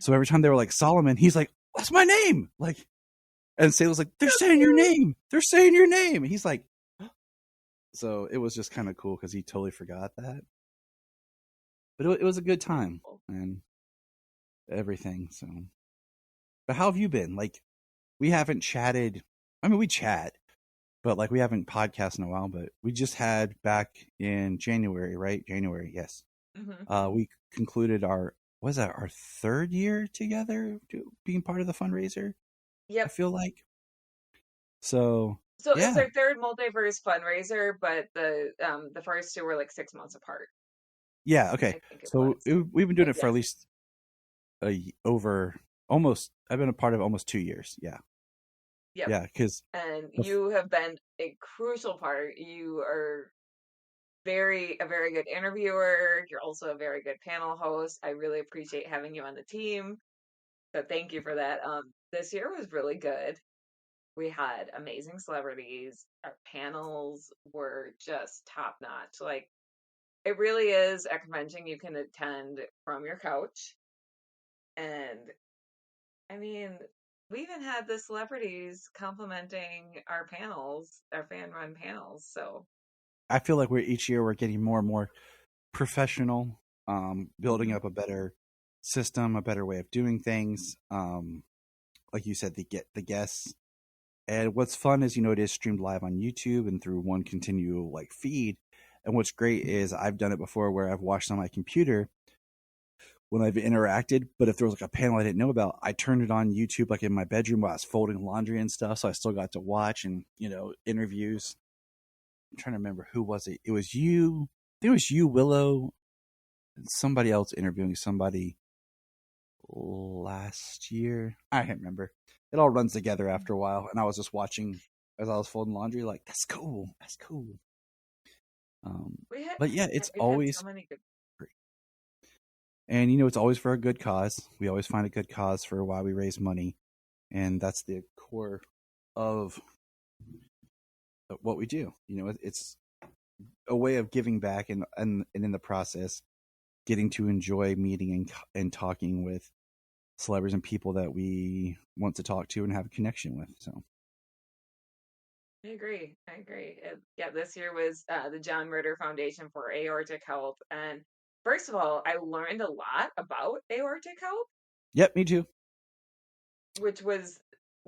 So every time they were like Solomon, he's like, "That's my name!" Like, and Sayla's like, "They're saying your name. They're saying your name." And he's like, so it was just kind of cool because he totally forgot that. But it was a good time and everything. So, but how have you been? Like, we haven't chatted. I mean, we chat, but like we haven't podcasted in a while. But we just had back in January, right? January, yes. Mm-hmm. We concluded our 3rd year together, being part of the fundraiser. Yep. I feel like. So yeah. It's our 3rd multiverse fundraiser, but the first 2 were like 6 months apart. Yeah. Okay. So we've been doing it for at least I've been a part of almost 2 years. Yeah. Yep. Yeah. And you have been a crucial part. You are a very good interviewer. You're also a very good panel host. I really appreciate having you on the team. So thank you for that. This year was really good. We had amazing celebrities. Our panels were just top notch. Like, it really is a convention you can attend from your couch. And I mean, we even had the celebrities complimenting our panels, our fan-run panels. So I feel like each year we're getting more and more professional, building up a better system, a better way of doing things. Like you said, the guests. And what's fun is, it is streamed live on YouTube and through one continual like feed. And what's great is I've done it before where I've watched on my computer when I've interacted, but if there was like a panel I didn't know about, I turned it on YouTube, like in my bedroom while I was folding laundry and stuff. So I still got to watch and, interviews. I'm trying to remember who was it. It was you. I think it was you, Willow, and somebody else interviewing somebody last year. I can't remember. It all runs together after a while. And I was just watching as I was folding laundry, like, that's cool. That's cool. But yeah, it's always so many good. And it's always for a good cause. We always find a good cause for why we raise money, and that's the core of what we do. It's a way of giving back, and in the process, getting to enjoy meeting and talking with celebrities and people that we want to talk to and have a connection with. So I agree. Yeah, this year was the John Ritter Foundation for Aortic Health. And first of all, I learned a lot about aortic health. Yep, me too. Which was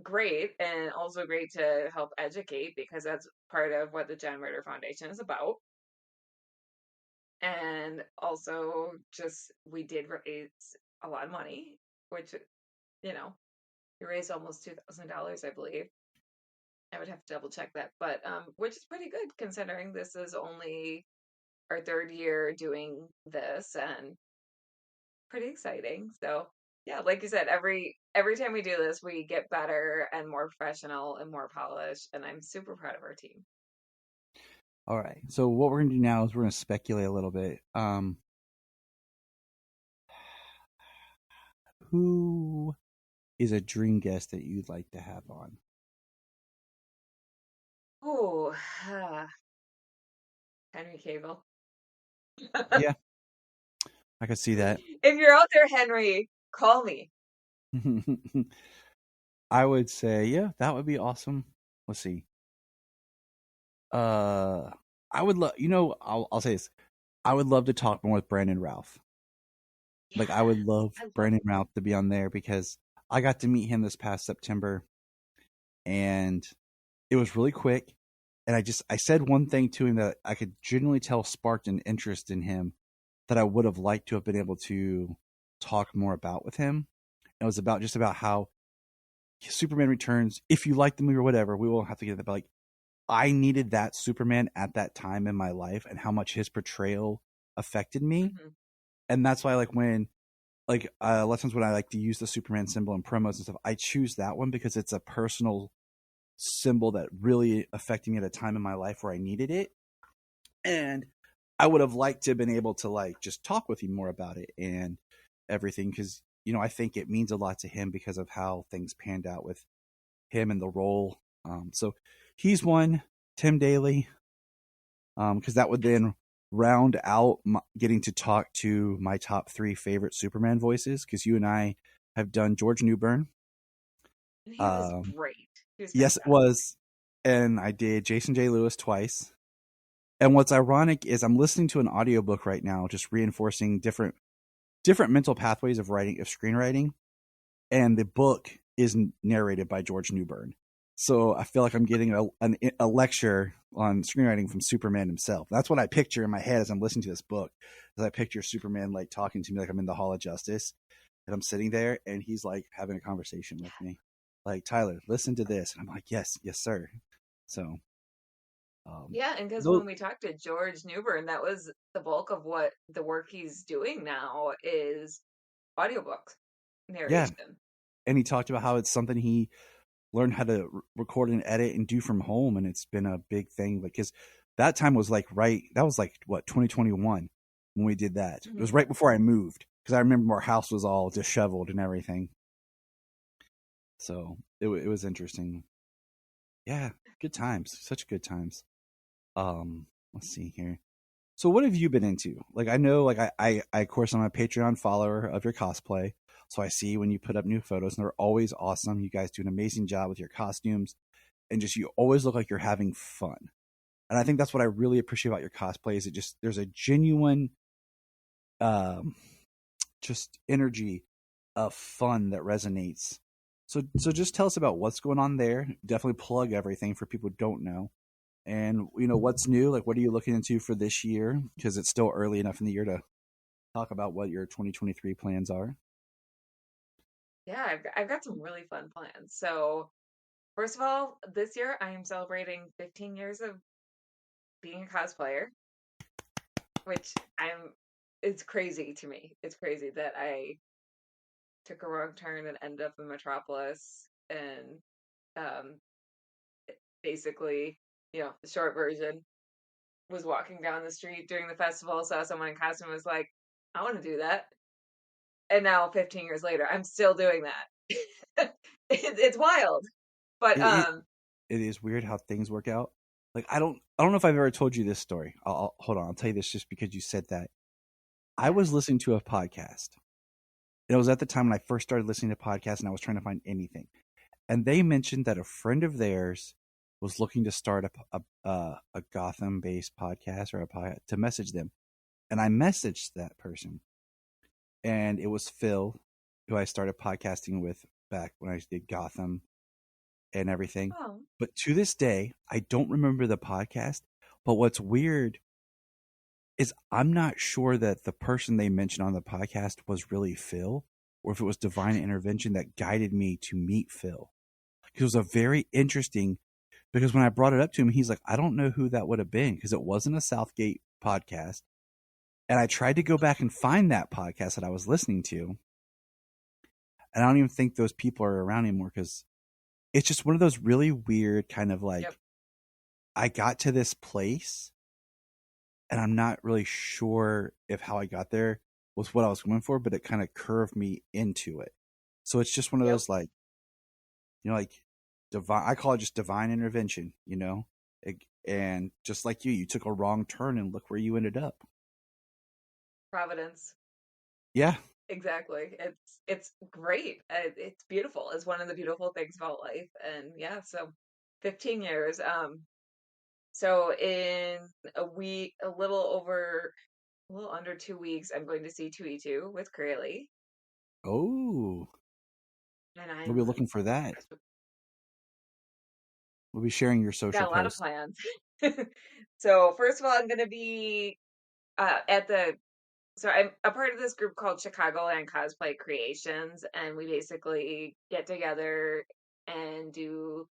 great, and also great to help educate, because that's part of what the John Ritter Foundation is about. And also, just we did raise a lot of money, which, we raised almost $2,000, I believe. I would have to double check that, but which is pretty good considering this is only our third year doing this, and pretty exciting. So yeah, like you said, every time we do this, we get better and more professional and more polished, and I'm super proud of our team. All right. So what we're going to do now is we're going to speculate a little bit. Who is a dream guest that you'd like to have on? Oh, Henry Cavill. Yeah, I could see that. If you're out there, Henry, call me. I would say, yeah, that would be awesome. Let's see. I would love, I'll say this. I would love to talk more with Brandon Routh. Yeah, like, I would love Brandon Routh to be on there, because I got to meet him this past September, and it was really quick. And I said one thing to him that I could genuinely tell sparked an interest in him that I would have liked to have been able to talk more about with him. It was about how Superman Returns, if you like the movie or whatever, we won't have to get that, but like, I needed that Superman at that time in my life, and how much his portrayal affected me. Mm-hmm. And that's why, like, when, like, a lot of times when I like to use the Superman symbol in promos and stuff, I choose that one because it's a personal symbol that really affected me at a time in my life where I needed it. And I would have liked to have been able to, like, just talk with him more about it and everything, because, I think it means a lot to him because of how things panned out with him and the role. So he's one. Tim Daly, because that would then round out getting to talk to my top 3 favorite Superman voices, because you and I have done George Newbern. And he was great. Yes, it was. And I did Jason J. Lewis twice. And what's ironic is I'm listening to an audiobook right now, just reinforcing different mental pathways of screenwriting. And the book is narrated by George Newbern. So I feel like I'm getting a lecture on screenwriting from Superman himself. That's what I picture in my head as I'm listening to this book. As I picture Superman, like, talking to me like I'm in the Hall of Justice, and I'm sitting there and he's like having a conversation with me. Like, Tyler, listen to this. And I'm like, yes, sir. So, yeah. And because when we talked to George Newbern, that was the bulk of what the work he's doing now is audiobook narration. Yeah. And he talked about how it's something he learned how to record and edit and do from home. And it's been a big thing, because that time was like, that was like, what, 2021 when we did that. Mm-hmm. It was right before I moved, because I remember our house was all disheveled and everything. So it was interesting. Yeah, good times. Such good times. Let's see here. So what have you been into? Like, I know, like, I of course, I'm a Patreon follower of your cosplay. So I see when you put up new photos, and they're always awesome. You guys do an amazing job with your costumes, and just, you always look like you're having fun. And I think that's what I really appreciate about your cosplay, is there's a genuine, just energy of fun that resonates. So just tell us about what's going on there. Definitely plug everything for people who don't know. And, what's new? Like, what are you looking into for this year? Because it's still early enough in the year to talk about what your 2023 plans are. Yeah, I've got some really fun plans. So, first of all, this year I am celebrating 15 years of being a cosplayer, which it's crazy to me. It's crazy that I took a wrong turn and ended up in Metropolis, and basically, the short version, was walking down the street during the festival, saw someone in costume, was like, I want to do that. And now 15 years later, I'm still doing that. It's wild. But it is weird how things work out. Like, I don't know if I've ever told you this story. Hold on, I'll tell you this just because you said that. I was listening to a podcast, it was at the time when I first started listening to podcasts and I was trying to find anything. And they mentioned that a friend of theirs was looking to start a Gotham-based podcast or a podcast to message them. And I messaged that person. And it was Phil, who I started podcasting with back when I did Gotham and everything. Oh. But to this day, I don't remember the podcast. But what's weird is I'm not sure that the person they mentioned on the podcast was really Phil, or if it was divine intervention that guided me to meet Phil. It was a very interesting, because when I brought it up to him, he's like, I don't know who that would have been, because it wasn't a Southgate podcast. And I tried to go back and find that podcast that I was listening to. And I don't even think those people are around anymore, because it's just one of those really weird kind of like, I got to this place and I'm not really sure if how I got there was what I was going for, but it kind of curved me into it. So it's just one of those like, you know, like divine, I call it just divine intervention, you know, and just like you took a wrong turn and look where you ended up. Providence. Yeah. Exactly. It's great. It's beautiful. It's one of the beautiful things about life. And yeah, so 15 years. So in a week, a little under 2 weeks, I'm going to see 2E2 with Crayley. Oh. And We'll be looking for that. We'll be sharing your social got a lot posts. of plans. So first of all, I'm going to be so I'm a part of this group called Chicagoland Cosplay Creations, and we basically get together and do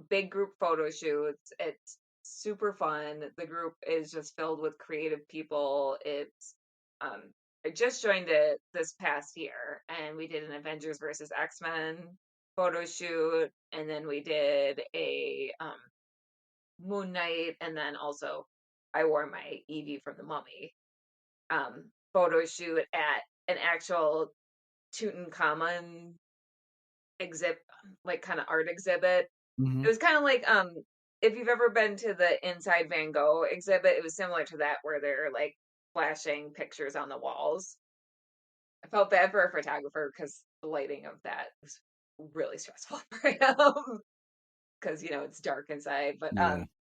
big group photo shoots. It's super fun. The group is just filled with creative people. It's I just joined it this past year, and we did an Avengers versus X-Men photo shoot, and then we did a Moon Knight, and then also I wore my Evie from the Mummy photo shoot at an actual Tutankhamun exhibit, like kind of art exhibit. Mm-hmm. It was kind of like if you've ever been to the Inside Van Gogh exhibit, it was similar to that, where they're like flashing pictures on the walls. I felt bad for a photographer because the lighting of that was really stressful for him because it's dark inside. But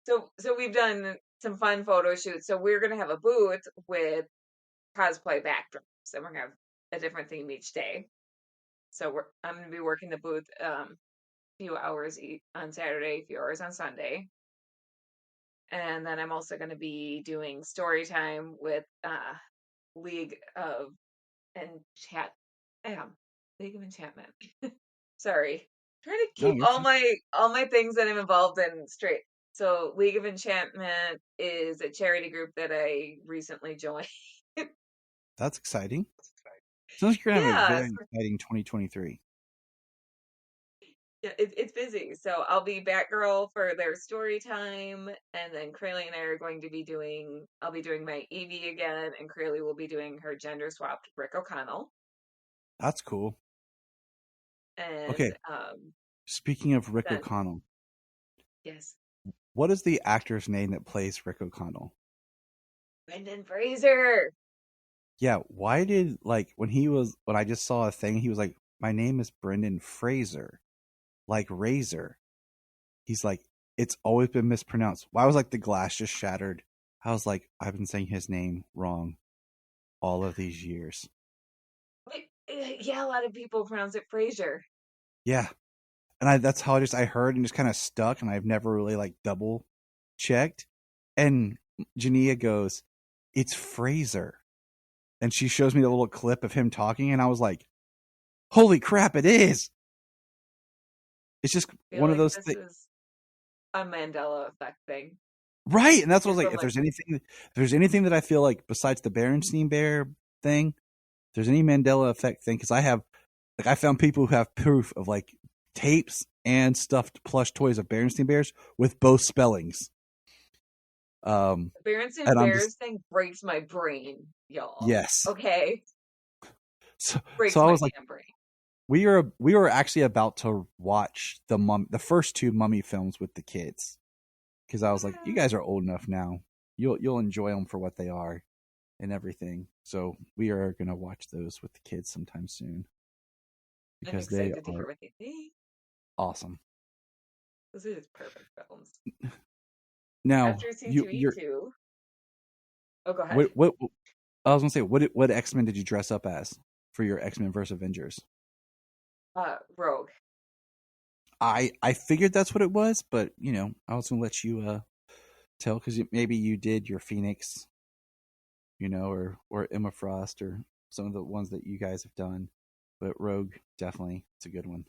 so we've done some fun photo shoots. So we're gonna have a booth with cosplay backdrops, and we're gonna have a different theme each day. So I'm gonna be working the booth a few hours on Saturday, a few hours on Sunday, and then I'm also gonna be doing story time with League of Enchantment. Sorry, trying to keep all my things that I'm involved in straight. So League of Enchantment is a charity group that I recently joined. That's exciting. Sounds like you're going to have a very exciting 2023. Yeah, it's busy. So I'll be Batgirl for their story time, and then Crayley and I are going to be I'll be doing my Evie again, and Crayley will be doing her gender swapped Rick O'Connell. That's cool. And okay. Speaking of Rick O'Connell. Yes. What is the actor's name that plays Rick O'Connell? Brendan Fraser. Yeah, why did, when I just saw a thing, he was like, my name is Brendan Fraser, like Razor. He's like, it's always been mispronounced. Why was the glass just shattered? I was like, I've been saying his name wrong all of these years. Yeah, a lot of people pronounce it Fraser. Yeah. And that's how I heard and just kind of stuck, and I've never really double checked. And Jania goes, it's Fraser. And she shows me the little clip of him talking, and I was like, holy crap, it is. It's just one of those things. This is a Mandela effect thing. Right. And that's what I was like, if there's anything that I feel like besides the Berenstein Bear thing, if there's any Mandela effect thing, because I found people who have proof of tapes and stuffed plush toys of Berenstein Bears with both spellings. The Berenstein Bears thing breaks my brain, y'all. Yes. Okay. So I was like, brain. We were actually about to watch the first two Mummy films with the kids, because I was like, you guys are old enough now. You'll enjoy them for what they are. and everything. So we are going to watch those with the kids sometime soon because they to hear are what they think. awesome. Those are just perfect films. Now, after C2E2, oh, go ahead. What I was going to say, what X-Men did you dress up as for your X-Men vs. Avengers? Rogue. I figured that's what it was, but I was going to let you tell, because maybe you did your Phoenix, or Emma Frost, or some of the ones that you guys have done. But Rogue, definitely, it's a good one.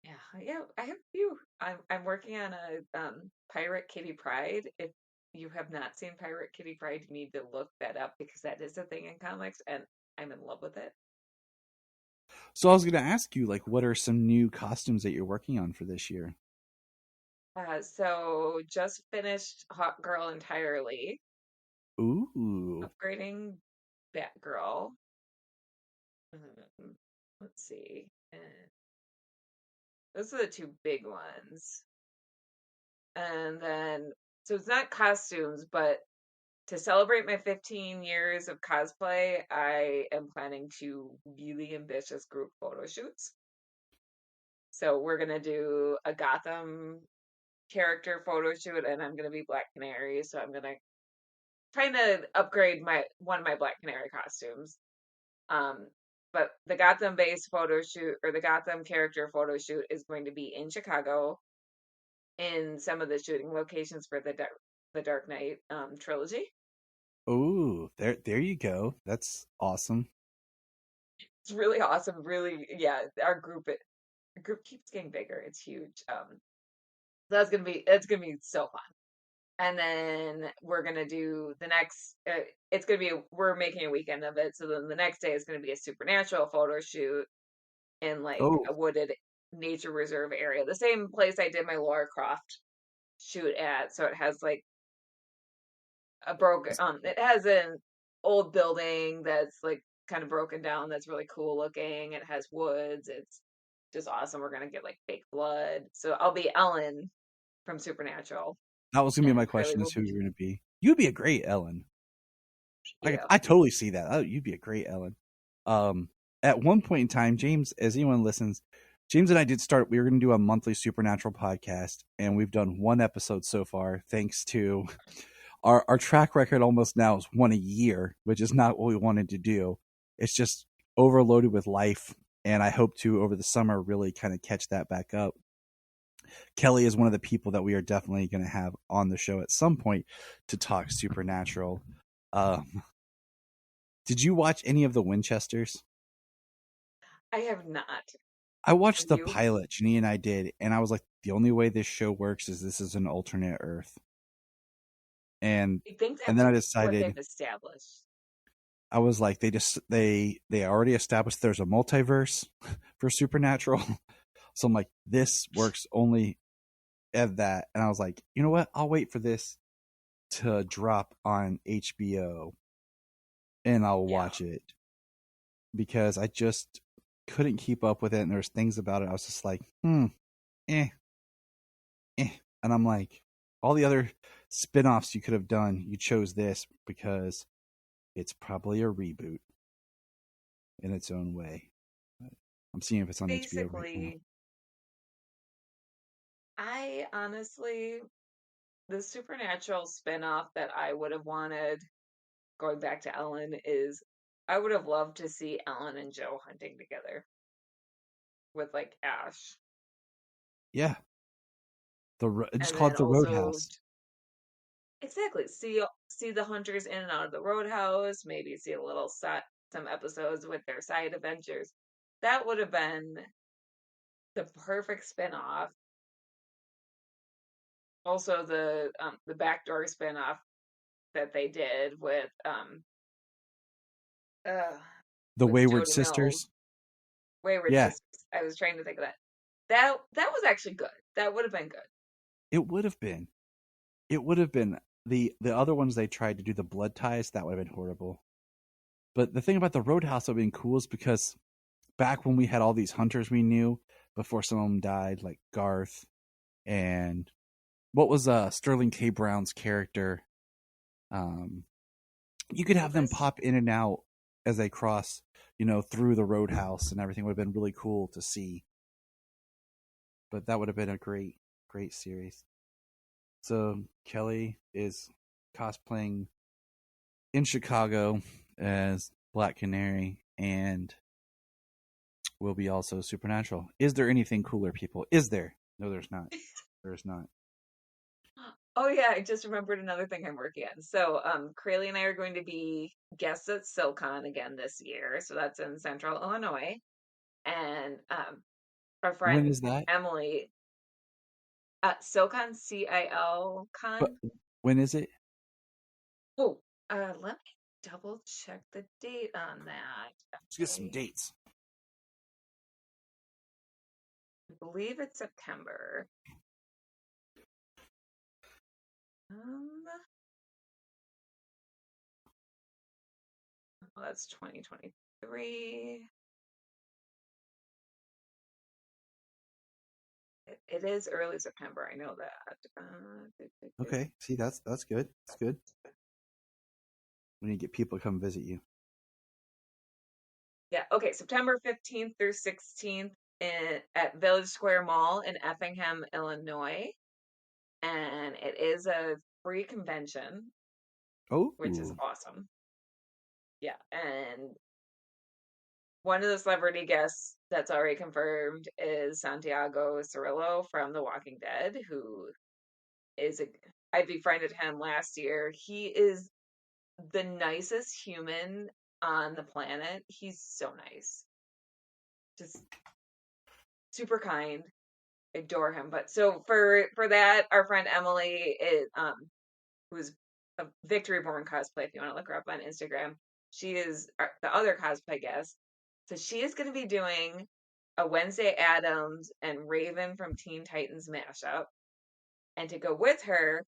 Yeah, I have a few. I'm working on a Pirate Kitty Pryde. If you have not seen Pirate Kitty Pryde, you need to look that up because that is a thing in comics, and I'm in love with it. So I was going to ask you, what are some new costumes that you're working on for this year? So just finished Hot Girl entirely. Ooh. Upgrading Batgirl. Let's see. Those are the two big ones. And then, so it's not costumes, but to celebrate my 15 years of cosplay, I am planning 2 really ambitious group photo shoots. So we're going to do a Gotham character photo shoot, and I'm going to be Black Canary. So I'm going to try to upgrade one of my Black Canary costumes. But the Gotham based photo shoot, or the Gotham character photo shoot, is going to be in Chicago in some of the shooting locations for the Dark Knight trilogy. Oh, there you go. That's awesome. It's really awesome. Really, yeah. Our group keeps getting bigger. It's huge. So it's gonna be so fun. And then we're gonna do the next. We're making a weekend of it. So then the next day is gonna be a Supernatural photo shoot in a wooded nature reserve area, the same place I did my Laura Croft shoot at. So it has it has an old building that's kind of broken down, that's really cool looking. It has woods. It's just awesome. We're gonna get fake blood. So I'll be Ellen from Supernatural. That was gonna be my question: is who you're gonna be? You'd be a great Ellen. I totally see that. Oh, you'd be a great Ellen. At one point in time, James, as anyone listens, James and I did start. We were going to do a monthly Supernatural podcast, and we've done 1 episode so far, thanks to our track record. Almost now is 1 a year, which is not what we wanted to do. It's just overloaded with life, and I hope to over the summer really kind of catch that back up. Kelly is one of the people that we are definitely going to have on the show at some point to talk Supernatural. Did you watch any of the Winchesters? I have not. I watched the pilot, Janine and I did, and I was like, the only way this show works is this is an alternate Earth. And then I decided, what they've established. I was like, they already established there's a multiverse for Supernatural. So I'm like, this works only at that. And I was like, you know what? I'll wait for this to drop on HBO and I'll watch it, because I just couldn't keep up with it. And there's things about it I was just like, And I'm like, all the other spin-offs you could have done, you chose this because it's probably a reboot in its own way. I'm seeing if it's on HBO right now. I honestly, the Supernatural spinoff that I would have wanted, going back to Ellen, is I would have loved to see Ellen and Joe hunting together with Ash. Yeah, it's called the Roadhouse. Exactly. See the hunters in and out of the Roadhouse. Maybe see a little some episodes with their side adventures. That would have been the perfect spinoff. Also, the backdoor spinoff that they did with the Wayward Sisters. Wayward Sisters. I was trying to think of that. That was actually good. That would have been good. It would have been. It would have been. The other ones they tried to do, the Blood Ties, that would have been horrible. But the thing about the Roadhouse that would have been cool is because back when we had all these hunters we knew before some of them died, like Garth and what was Sterling K. Brown's character? You could have them pop in and out as they cross, through the roadhouse, and everything would have been really cool to see. But that would have been a great, great series. So Kelly is cosplaying in Chicago as Black Canary and will be also Supernatural. Is there anything cooler, people? Is there? No, there's not. There's not. Oh yeah, I just remembered another thing I'm working on. So, Crayley and I are going to be guests at SoCon again this year. So that's in Central Illinois. And our friend When is that? Emily at SoCon, CIL Con. But when is it? Oh, let me double check the date on that. Let's get some dates. I believe it's September. Well, that's 2023. It is early September. I know that. Okay. See, that's good. That's good. We need to get people to come visit you. Yeah. Okay. September 15th through 16th at Village Square Mall in Effingham, Illinois. And it is a free convention. Oh. Which is awesome. Yeah. And one of the celebrity guests that's already confirmed is Santiago Cirillo from The Walking Dead, who is I befriended him last year. He is the nicest human on the planet. He's so nice. Just super kind. Adore him. But so for that, our friend Emily is who's a Victory Born cosplay, if you want to look her up on Instagram. She is the other cosplay guest. So she is going to be doing a Wednesday Addams and Raven from Teen Titans mashup. And to go with her,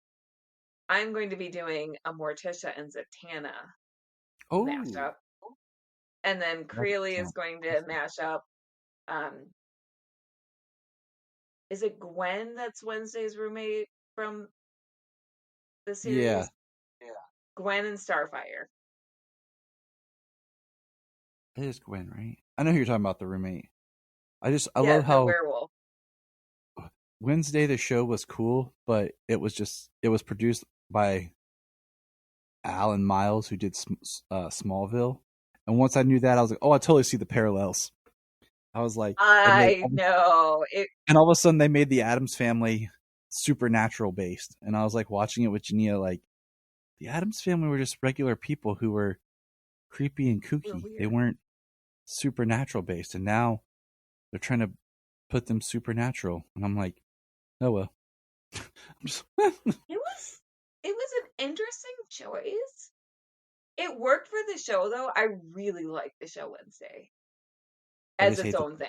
I'm going to be doing a Morticia and Zatanna mashup. And then Creeley is going to mash up. Is it Gwen that's Wednesday's roommate from the series? Yeah. Gwen and Starfire. It is Gwen, right? I know who you're talking about, the roommate. I love how werewolf. Wednesday the show was cool, but it was produced by Alan Miles, who did Smallville. And once I knew that, I was like, oh, I totally see the parallels. I was like, I know it. And all of a sudden, they made the Addams Family supernatural based, and I was like watching it with Jania, like the Addams Family were just regular people who were creepy and kooky. They weren't supernatural based, and now they're trying to put them supernatural, and I'm like, oh well. It was an interesting choice. It worked for the show, though. I really liked the show Wednesday as its own thing.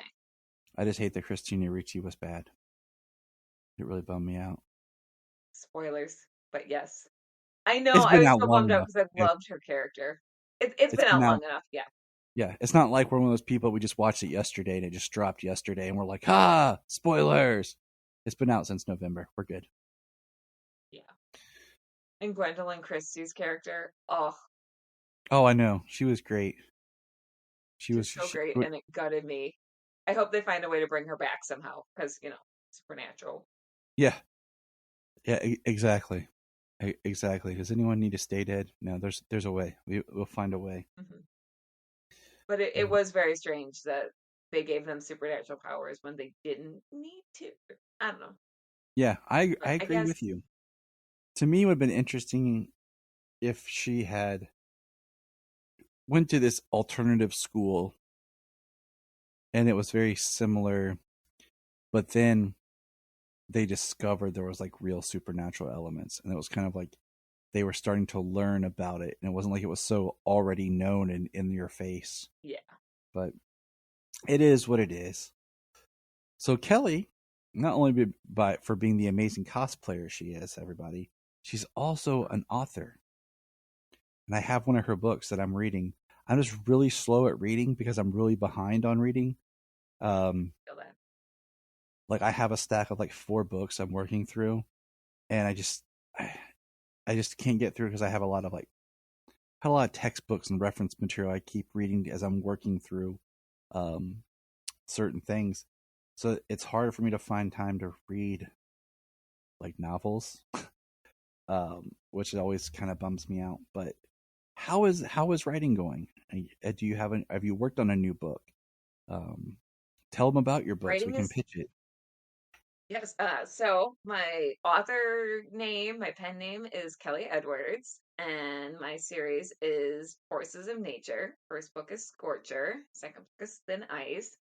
I just hate that Christina Ricci was bad. It really bummed me out. Spoilers, but yes. I know, I was so bummed out because I loved her character. It's been out long enough, yeah. Yeah, it's not like we're one of those people, we just watched it yesterday and it just dropped yesterday and we're like, spoilers! It's been out since November. We're good. Yeah. And Gwendolyn Christie's character, oh, I know. She was great. She was so great, and it gutted me. I hope they find a way to bring her back somehow, because, supernatural. Yeah. Yeah, exactly. Exactly. Does anyone need to stay dead? No, there's a way. We'll find a way. Mm-hmm. But it was very strange that they gave them supernatural powers when they didn't need to. I don't know. Yeah, I agree with you. To me, it would have been interesting if she had went to this alternative school and it was very similar, but then they discovered there was like real supernatural elements, and it was kind of like they were starting to learn about it, and it wasn't like it was so already known and in your face. Yeah. But it is what it is. So Kelly, not only for being the amazing cosplayer she is, everybody, she's also an author. And I have one of her books that I'm reading. I'm just really slow at reading because I'm really behind on reading. Like I have a stack of like 4 books I'm working through, and I just can't get through because I have a lot of like had a lot of textbooks and reference material I keep reading as I'm working through certain things. So it's hard for me to find time to read like novels, which always kind of bums me out. But how is writing going? Do you have you worked on a new book? Tell them about your book so we can pitch it. Yes. So my author name, my pen name is Kelly Edwards, and my series is Forces of Nature. First book is Scorcher. Second book is Thin Ice.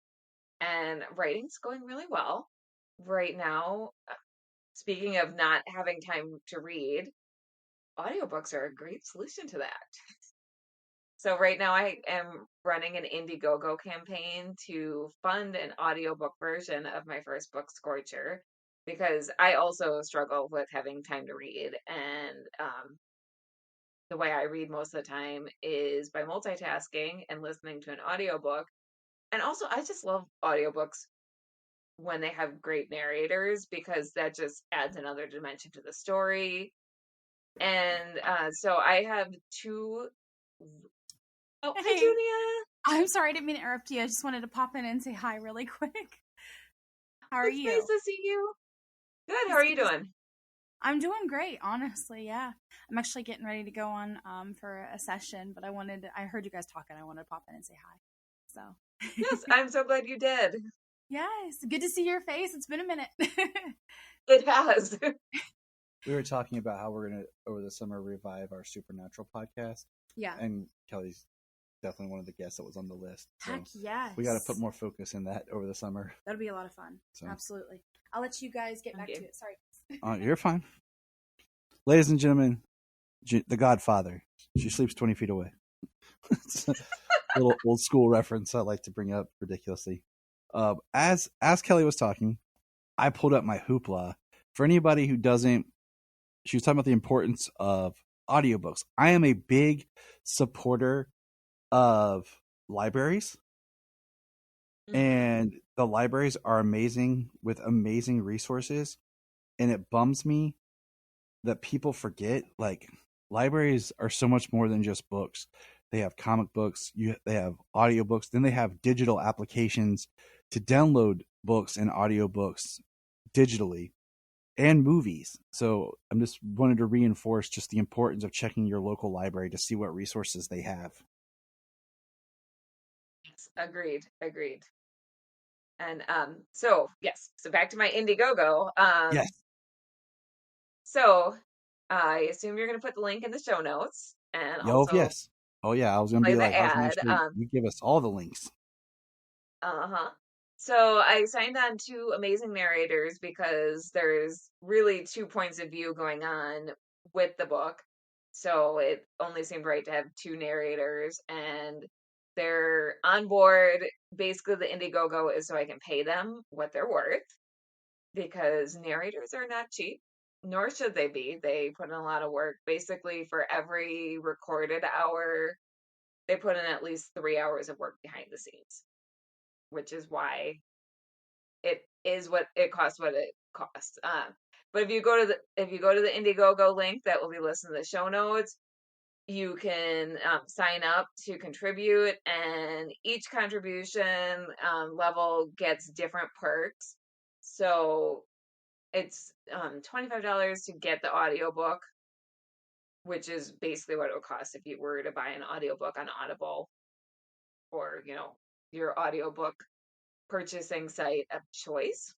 And writing's going really well. Right now, speaking of not having time to read, audiobooks are a great solution to that. So right now I am running an Indiegogo campaign to fund an audiobook version of my first book, Scorcher, because I also struggle with having time to read. And the way I read most of the time is by multitasking and listening to an audiobook. And also, I just love audiobooks when they have great narrators because that just adds another dimension to the story. And so I have two. Oh, hey, Julia. I'm sorry, I didn't mean to interrupt you. I just wanted to pop in and say hi really quick. How are you? Nice to see you. Good. How are you doing? I'm doing great, honestly. Yeah, I'm actually getting ready to go on for a session, but I heard you guys talking. I wanted to pop in and say hi. So yes, I'm so glad you did. Yes, good to see your face. It's been a minute. It has. We were talking about how we're going to, over the summer, revive our Supernatural podcast. Yeah. And Kelly's definitely one of the guests that was on the list. So heck yes. We got to put more focus in that over the summer. That'll be a lot of fun. So. Absolutely. I'll let you guys get back to it. Sorry. You're fine. Ladies and gentlemen, the Godfather. She sleeps 20 feet away. It's a little old school reference I like to bring up ridiculously. As Kelly was talking, I pulled up my Hoopla. For anybody who doesn't, she was talking about the importance of audiobooks. I am a big supporter of libraries, and the libraries are amazing with amazing resources, and it bums me that people forget, like, libraries are so much more than just books. They have comic books, they have audiobooks, then they have digital applications to download books and audiobooks digitally, and movies. So I'm just wanted to reinforce just the importance of checking your local library to see what resources they have. Yes, agreed. And so back to my Indiegogo. Yes. So I assume you're going to put the link in the show notes, and also yes. Oh yeah, I was going to be like, you give us all the links. So I signed on to Amazing Narrators because there's really two points of view going on with the book. So it only seemed right to have two narrators, and they're on board. Basically, the Indiegogo is so I can pay them what they're worth, because narrators are not cheap, nor should they be. They put in a lot of work. Basically, for every recorded hour, they put in at least 3 hours of work behind the scenes, which is why it is what it costs. But if you go to the Indiegogo link that will be listed in the show notes, you can sign up to contribute, and each contribution level gets different perks. So it's $25 to get the audiobook, which is basically what it would cost if you were to buy an audiobook on Audible or, your audiobook purchasing site of choice.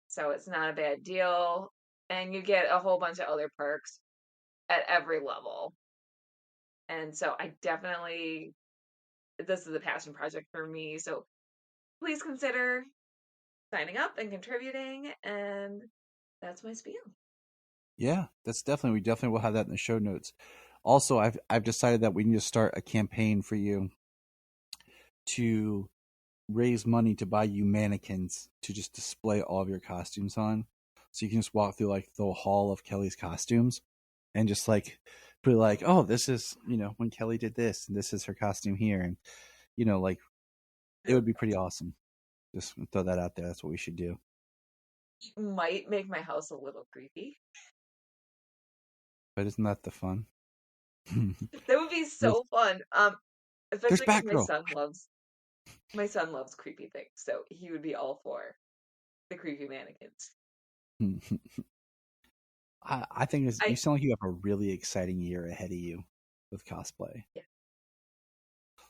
So it's not a bad deal. And you get a whole bunch of other perks at every level. And so this is a passion project for me. So please consider signing up and contributing. And that's my spiel. Yeah, we definitely will have that in the show notes. Also, I've decided that we need to start a campaign for you to raise money to buy you mannequins to just display all of your costumes on. So you can just walk through like the hall of Kelly's costumes and just like be like, oh, this is, when Kelly did this and this is her costume here. And, like it would be pretty awesome. Just throw that out there. That's what we should do. It might make my house a little creepy. But isn't that the fun? That would be so fun. Especially because my son loves creepy things, so he would be all for the creepy mannequins. I think you sound like you have a really exciting year ahead of you with cosplay. Yeah.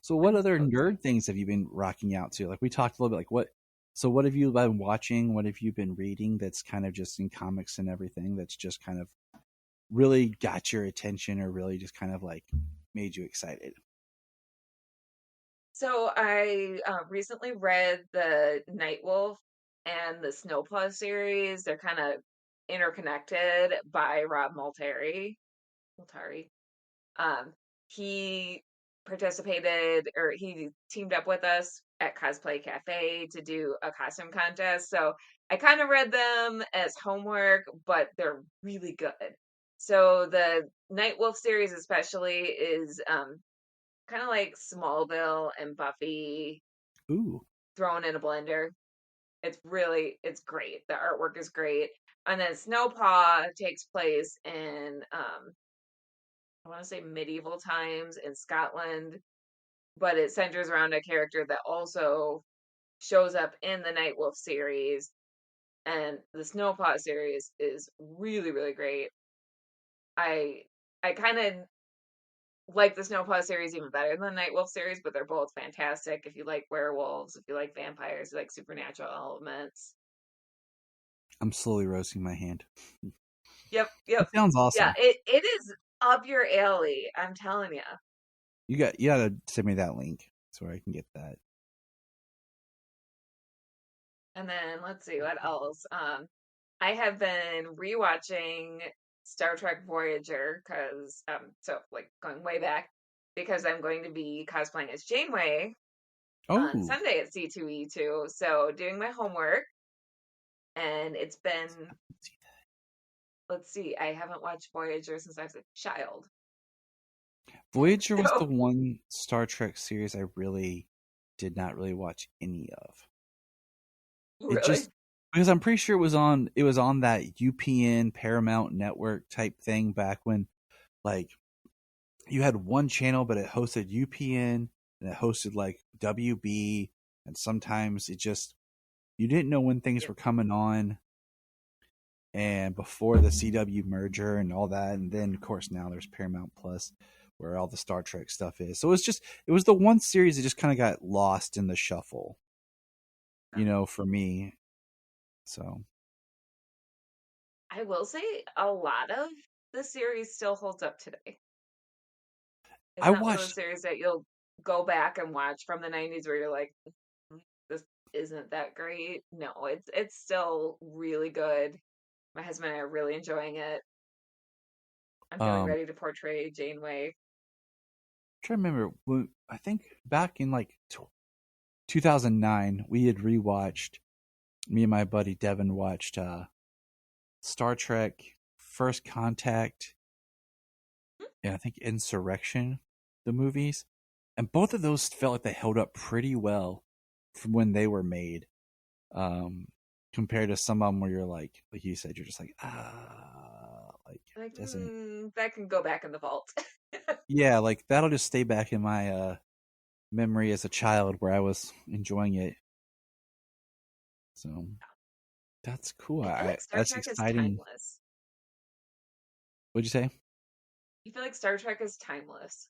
So what other nerd things have you been rocking out to? Like we talked a little bit, like what have you been watching? What have you been reading that's kind of just in comics and everything that's just kind of really got your attention or really just kind of like made you excited? So I recently read the Nightwolf and the Snowpaw series. They're kind of interconnected by Rob Multari. He participated, or he teamed up with us at Cosplay Cafe to do a costume contest. So I kind of read them as homework, but they're really good. So the Nightwolf series especially is kind of like Smallville and Buffy thrown in a blender. It's great. The artwork is great. And then Snowpaw takes place in I want to say medieval times in Scotland, but it centers around a character that also shows up in the Nightwolf series. And the Snowpaw series is really, really great. I kind of like the Snowpaw series even better than the Nightwolf series, but they're both fantastic. If you like werewolves, if you like vampires, you like supernatural elements. I'm slowly roasting my hand. Yep. That sounds awesome. Yeah, it is up your alley. I'm telling you. You gotta send me that link so I can get that. And then let's see what else. I have been rewatching Star Trek Voyager because so like going way back because I'm going to be cosplaying as Janeway on Sunday at C2E2. So doing my homework, and it's been. Let's see. I haven't watched Voyager since I was a child. Voyager was the one Star Trek series I really did not really watch any of. Really? It just because I'm pretty sure it was on that UPN Paramount Network type thing back when like you had one channel but it hosted UPN and it hosted like WB, and sometimes it just you didn't know when things were coming on. And before the CW merger and all that, and then of course now there's Paramount Plus where all the Star Trek stuff is. So it was the one series that just kind of got lost in the shuffle, for me. So I will say a lot of the series still holds up today. It's not one of those series that you'll go back and watch from the 90s where you're like, this isn't that great. No, it's still really good. My husband and I are really enjoying it. I'm feeling ready to portray Janeway. I'm trying to remember. I think back in like 2009, we had rewatched. Me and my buddy Devin watched Star Trek: First Contact, and I think Insurrection, the movies, and both of those felt like they held up pretty well from when they were made. Compared to some of them where you're like you said, you're just like doesn't that can go back in the vault. Yeah, like that'll just stay back in my memory as a child where I was enjoying it. So that's cool. I feel like Star Trek exciting. Is timeless. What'd you say? You feel like Star Trek is timeless.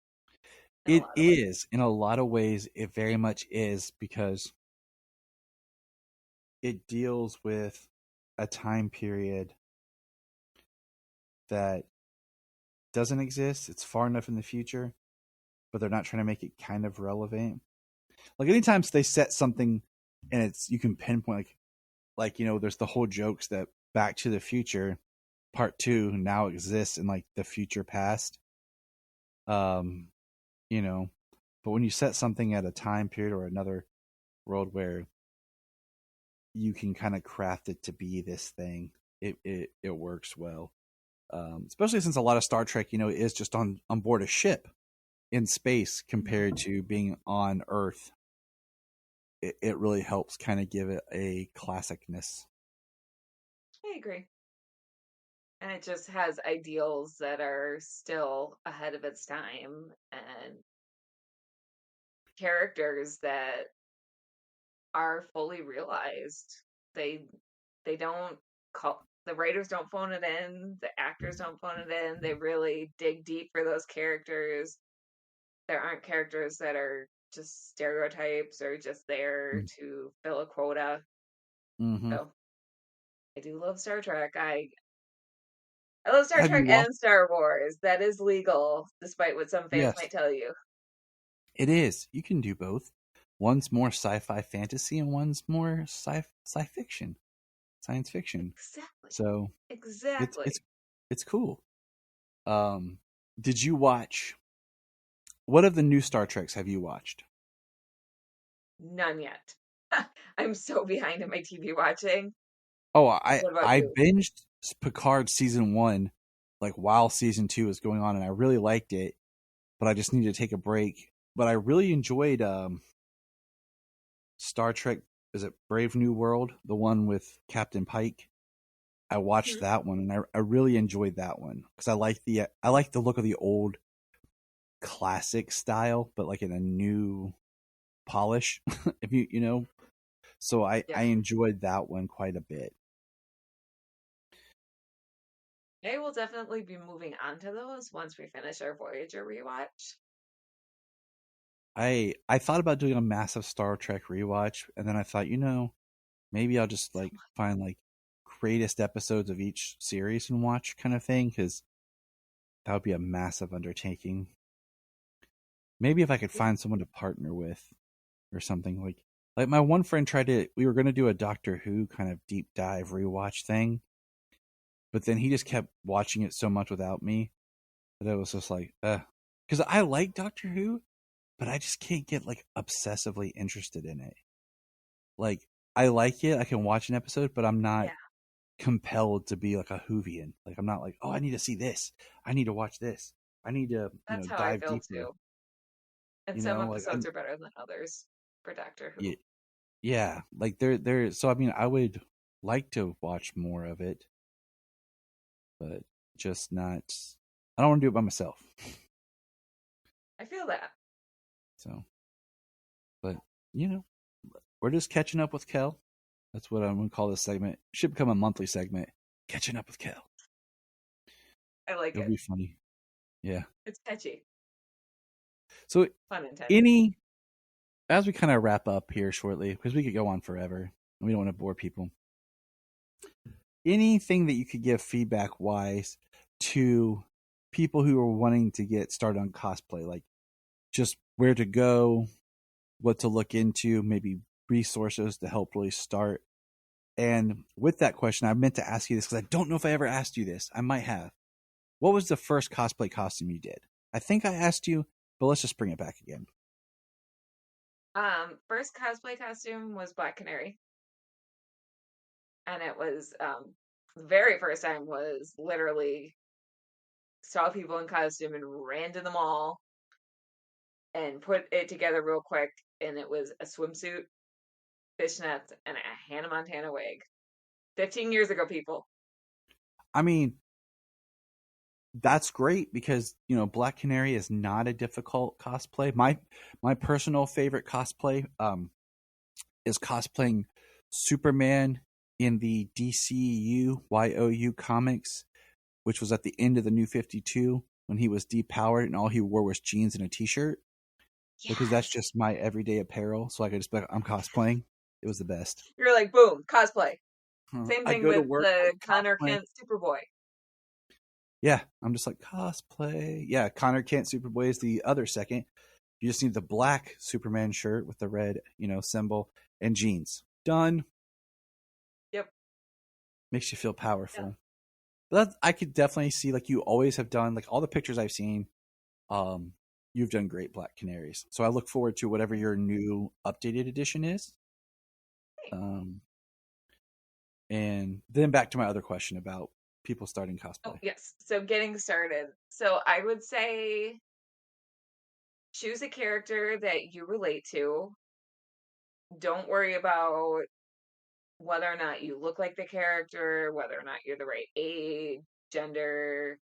It is in a lot of ways. It very much is because it deals with a time period that doesn't exist. It's far enough in the future, but they're not trying to make it kind of relevant. Like anytime they set something and you can pinpoint like there's the whole jokes that Back to the Future Part 2 now exists in like the future past. But when you set something at a time period or another world where you can kind of craft it to be this thing, it works well. Especially since a lot of Star Trek, is just on board a ship in space compared to being on Earth. It really helps kind of give it a classicness. I agree. And it just has ideals that are still ahead of its time and characters that are fully realized. They don't call the writers don't phone it in, the actors don't phone it in. They really dig deep for those characters. There aren't characters that are just stereotypes or just there to fill a quota. Mm-hmm. So I do love Star Trek. I love Star Have you Trek watched? and Star Wars. That is legal, despite what some fans Yes, might tell you. it is. You can do both. One's more sci-fi fantasy, and one's more sci fiction, science fiction. Exactly. So Exactly. it's cool. Did you watch? What of the new Star Treks have you watched? None yet. I'm so behind in my TV watching. Oh, What about I you? binged Picard season 1, like while season 2 was going on, and I really liked it, but I just needed to take a break. But I really enjoyed Star Trek. Is it Brave New World, the one with Captain Pike? I watched that one, and I really enjoyed that one because I like the look of the old classic style, but like in a new polish. If you know, so I enjoyed that one quite a bit. I will definitely be moving on to those once we finish our Voyager rewatch. I thought about doing a massive Star Trek rewatch, and then I thought, maybe I'll just like find like greatest episodes of each series and watch kind of thing, because that would be a massive undertaking. Maybe if I could find someone to partner with or something, like my one friend we were going to do a Doctor Who kind of deep dive rewatch thing, but then he just kept watching it so much without me that it was just like, because I like Doctor Who, but I just can't get like obsessively interested in it. Like, I like it, I can watch an episode, but I'm not compelled to be like a Whovian. Like, I'm not like, oh, I need to see this, I need to watch this, I need to That's how I dive feel deeper. too. And some Like, episodes are better than others for Doctor Who. yeah, like they're so I mean I would like to watch more of it, but just not. I don't want to do it by myself. I feel that. So, but we're just catching up with Kel. That's what I'm going to call this segment. It should become a monthly segment. Catching up with Kel. I like It'll it. be funny. Yeah. It's catchy. So, Pun intended. as we kind of wrap up here shortly, because we could go on forever, and we don't want to bore people. Anything that you could give feedback wise to people who are wanting to get started on cosplay, like just where to go, what to look into, maybe resources to help really start. And with that question, I meant to ask you this because I don't know if I ever asked you this. I might have. What was the first cosplay costume you did? I think I asked you, but let's just bring it back again. First cosplay costume was Black Canary. And it was the very first time was literally saw people in costume and ran to the mall and put it together real quick, and it was a swimsuit, fishnets, and a Hannah Montana wig. 15 years ago, people. I mean, that's great because Black Canary is not a difficult cosplay. My personal favorite cosplay is cosplaying Superman in the DCU YOU comics, which was at the end of the New 52 when he was depowered and all he wore was jeans and a t-shirt. Yes. Because that's just my everyday apparel, so I could just be like, I'm cosplaying. It was the best. You're like, boom, cosplay. Same thing with the Connor Kent Superboy. Yeah, I'm just like, cosplay. Yeah, Connor Kent Superboy is the other second. You just need the black Superman shirt with the red, symbol and jeans. Done. Yep. Makes you feel powerful. Yeah. But I could definitely see, like you always have done, like all the pictures I've seen, you've done great Black Canaries. So I look forward to whatever your new updated edition is. And then back to my other question about people starting cosplay. Oh, yes. So getting started. So I would say choose a character that you relate to. Don't worry about whether or not you look like the character, whether or not you're the right age. gender,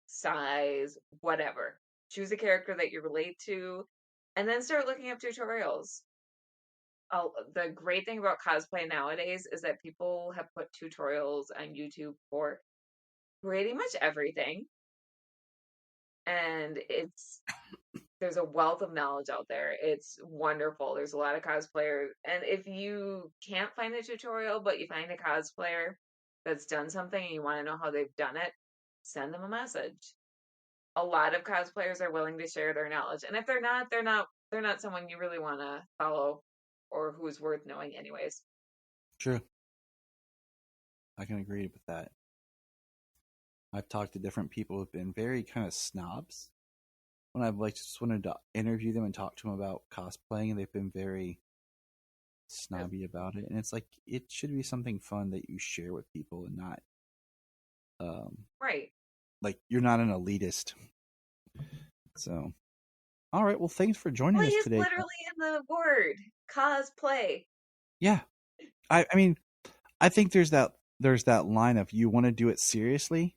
size, whatever. Choose a character that you relate to, and then start looking up tutorials. The great thing about cosplay nowadays is that people have put tutorials on YouTube for pretty much everything. And there's a wealth of knowledge out there. It's wonderful. There's a lot of cosplayers. And if you can't find a tutorial, but you find a cosplayer that's done something and you want to know how they've done it, send them a message. A lot of cosplayers are willing to share their knowledge. And if they're not someone you really want to follow or who's worth knowing anyways. True. I can agree with that. I've talked to different people who've been very kind of snobs when I've just wanted to interview them and talk to them about cosplaying, and they've been very snobby about it. And it's like, it should be something fun that you share with people and not right. Like, you're not an elitist. So, all right. Well, thanks for joining us today. It's literally in the word cosplay. Yeah. I mean, I think there's that line of you want to do it seriously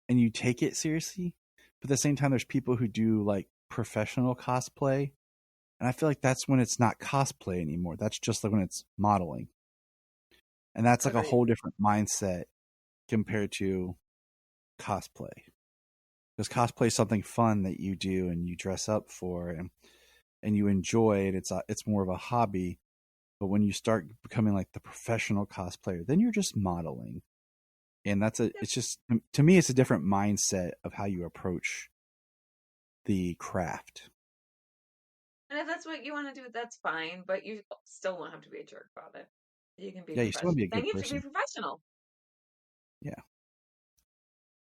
and you take it seriously, but at the same time, there's people who do like professional cosplay. And I feel like that's when it's not cosplay anymore. That's just like when it's modeling. And that's like a whole different mindset compared to cosplay. Because cosplay is something fun that you do and you dress up for and you enjoy it. It's more of a hobby. But when you start becoming like the professional cosplayer, then you're just modeling. And it's just, to me, it's a different mindset of how you approach the craft. And if that's what you want to do, that's fine. But you still don't have to be a jerk about it. You can be you still want to be a good then you person. have to be professional. Yeah.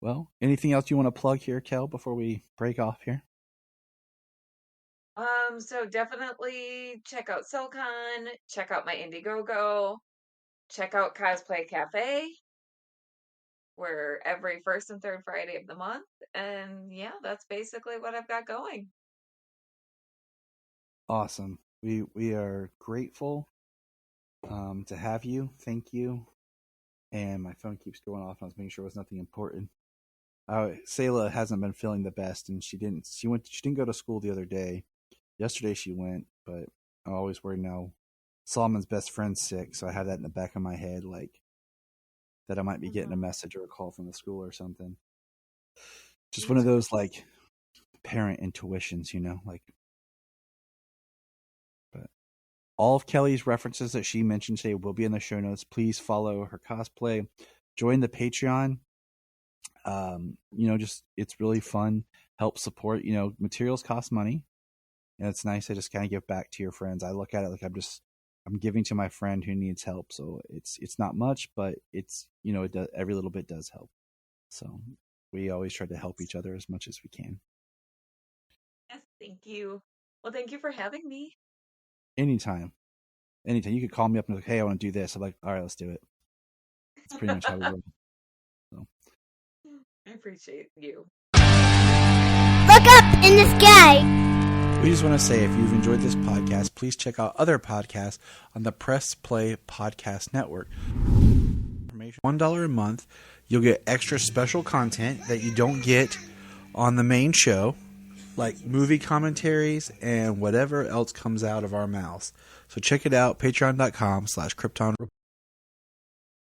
Well, anything else you want to plug here, Kel, before we break off here? So definitely check out SoCon, check out my Indiegogo, check out Cosplay Cafe. We're every first and third Friday of the month. And yeah, that's basically what I've got going. Awesome. We are grateful to have you. Thank you. And my phone keeps going off. I was making sure it was nothing important. Sayla hasn't been feeling the best, and she didn't go to school the other day. Yesterday she went, but I'm always worried now. Solomon's best friend's sick, so I have that in the back of my head, like that I might be getting a message or a call from the school or something. Just one of those like parent intuitions, like. But all of Kelly's references that she mentioned today will be in the show notes. Please follow her cosplay, join the Patreon. Just it's really fun. Help support. Materials cost money. And it's nice to just kind of give back to your friends. I look at it like I'm giving to my friend who needs help. So it's not much, but it's, it does, every little bit does help. So we always try to help each other as much as we can. Yes, thank you. Well, thank you for having me. Anytime. You could call me up and be like, hey, I want to do this. I'm like, all right, let's do it. It's pretty much how we roll. So. I appreciate you. Look up in the sky. We just want to say, if you've enjoyed this podcast, please check out other podcasts on the Press Play Podcast Network. $1 a month, you'll get extra special content that you don't get on the main show, like movie commentaries and whatever else comes out of our mouths. So check it out, patreon.com/Krypton.